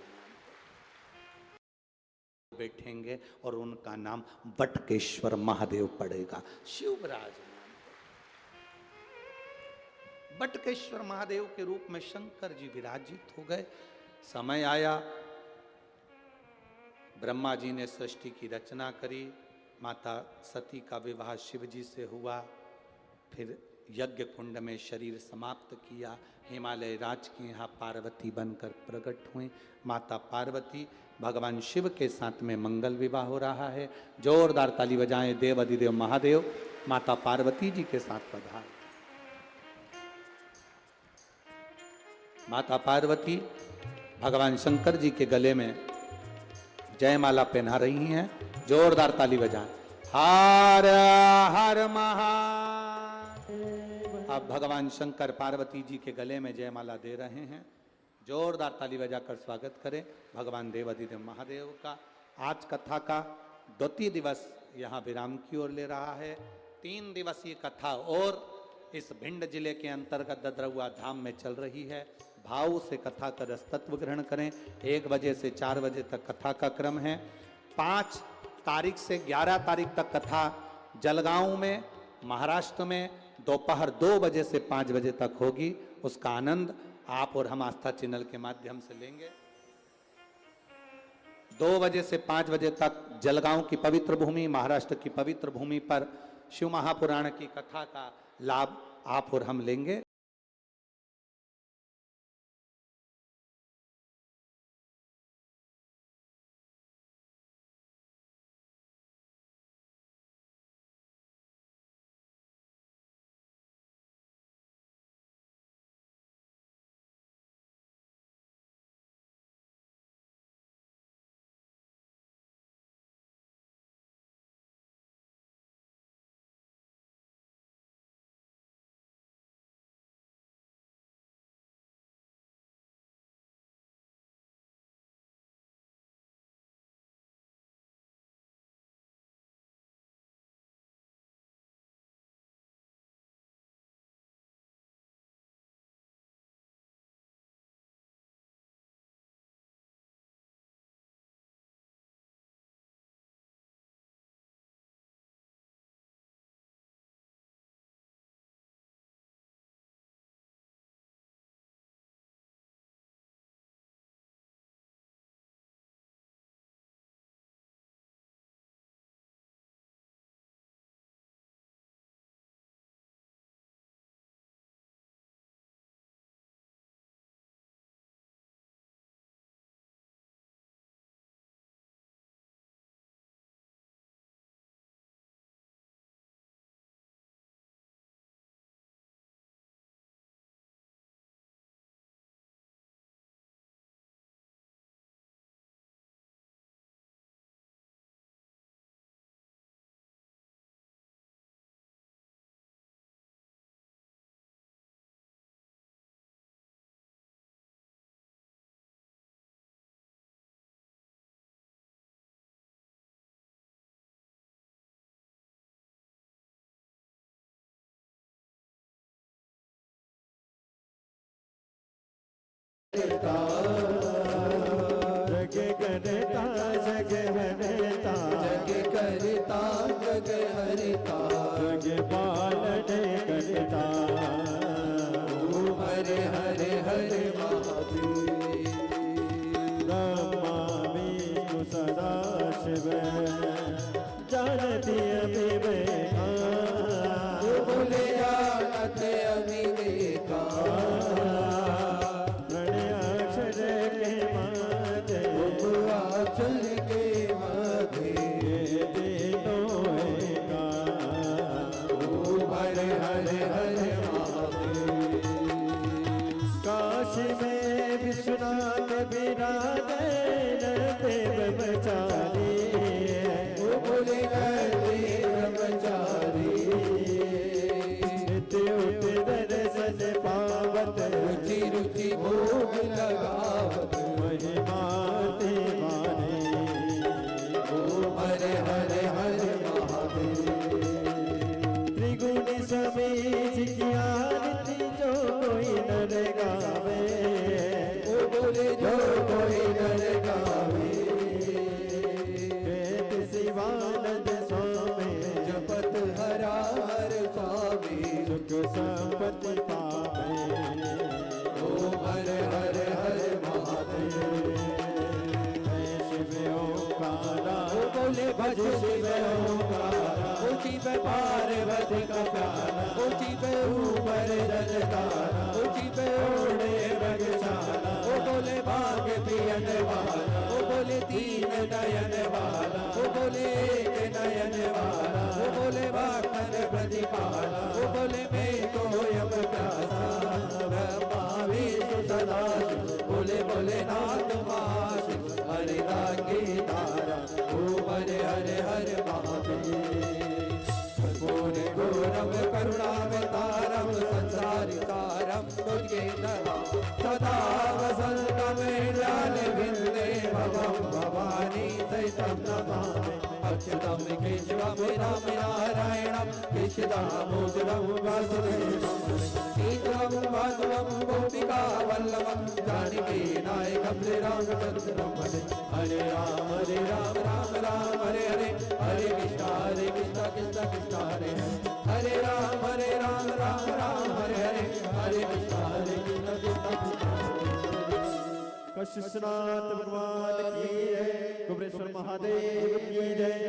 बैठेंगे और उनका नाम बटकेश्वर महादेव पड़ेगा। शिवराज बटकेश्वर महादेव के रूप में शंकर जी विराजित हो गए। समय आया, ब्रह्मा जी ने सृष्टि की रचना करी, माता सती का विवाह शिव जी से हुआ, फिर यज्ञ कुंड में शरीर समाप्त किया, हिमालय राज के यहाँ पार्वती बनकर प्रकट हुई। माता पार्वती भगवान शिव के साथ में मंगल विवाह हो रहा है। जोरदार ताली बजाएं, देव अधिदेव महादेव माता पार्वती जी के साथ पधार। माता पार्वती भगवान शंकर जी के गले में जयमाला पहना रही हैं। जोरदार ताली बजाएं, हर हर महादेव। अब भगवान शंकर पार्वती जी के गले में जयमाला दे रहे हैं। जोरदार ताली बजाकर स्वागत करें भगवान देवाधिदेव महादेव का। आज कथा का द्वितीय दिवस यहाँ विराम की ओर ले रहा है। 3 दिवसीय कथा और इस भिंड जिले के अंतर्गत ददरुआ धाम में चल रही है। भाव से कथा का रसतत्व ग्रहण करें। 1 बजे से 4 बजे तक कथा का क्रम है। 5 तारीख से 11 तारीख तक कथा जलगांव में महाराष्ट्र में दोपहर 2 बजे से 5 बजे तक होगी। उसका आनंद आप और हम आस्था चैनल के माध्यम से लेंगे। 2 बजे से 5 बजे तक जलगांव की पवित्र भूमि, महाराष्ट्र की पवित्र भूमि पर शिव महापुराण की कथा का लाभ आप और हम लेंगे। जग करता जग हरता जग करता जग हरता जग पालन करता हरे हरे हरे महादेव नाथ विराजे रहते ब्रह्मचारी बोले रहते ब्रह्मचारी नित्य उठ दर्शन पावत रुचि रुचि भोग लगावत महिमा ते माने ओम हरे हरे हरे महादेव त्रिगुणी समीच की आरती जो कोई नर गावे ओ बोले जो कोई नर गावे वेद शिवानंद स्वामी जपत हरा हर स्वामी सुख संपत्ति पावे ओम हरे हरे हरे महादेव जय शिव ओंकारा ओ बोले भज शिव ओंकारा ओ शिव पार्वती का प्यारा ओ शिव ऊपर रजतारा ओ शिव ओढ़े रगशाला ओ बोले भाग पियन वाला ओ बोले तीन नयन वाला ओ बोले एक नयन वाला ओ बोले भक्तन प्रतिपाला ओ बोले मैं तो अब प्यासा ब्रह्मा विष्णु सदा शिव बोले बोले नाथ महाशिव हरे रागे तारा ओ हरे हरे हरे महादेव पूर्ण घोरम करुणावतारम संसारितारम तुझे नमः सदा वसन्तमेलाल विन्दे भवं भवानी सहितं नमामि अच्युतं केशवं राम नारायणं केशदामोदरं वासुदेवं सीतं माधवं गोपिका वल्लभं जानकी नायकं श्रीरामचन्द्रं भजे हरे राम राम राम हरे हरे हरे कृष्ण कृष्ण कृष्ण हरे हरे राम राम राम हरे हरे हरे कृष्ण कृष्ण कशिशनाथ भगवान की जय कुबेरेश्वर महादेव की जय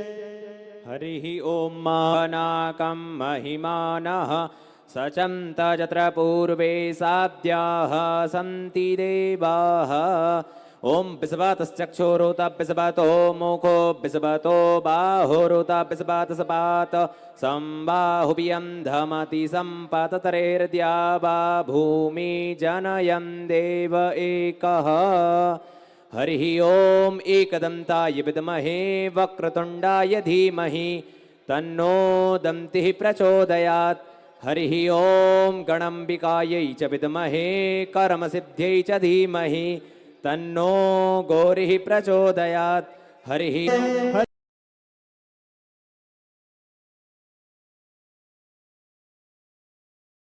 हरिः ॐ महानाकं महिमानः सचन्त यत्र पूर्वे साध्याः सन्ति देवाः ॐ बिस्वतश्चक्षुरुत बिस्वतो मुखो बिस्वतो बाहुरुत बिस्वतसपात संबाहुभियं धमति सम्पततरेर्द्यावा भूमि जनयन् देव एकः हरिः ॐ एकदन्ताय विद्महे वक्रतुण्डाय धीमहि तन्नो दन्तिः प्रचोदयात् हरिः ॐ गणाम्बिकायै च विद्महे कर्मसिद्ध्यै च धीमहि तन्नो गौरिः प्रचोदयात् हरिः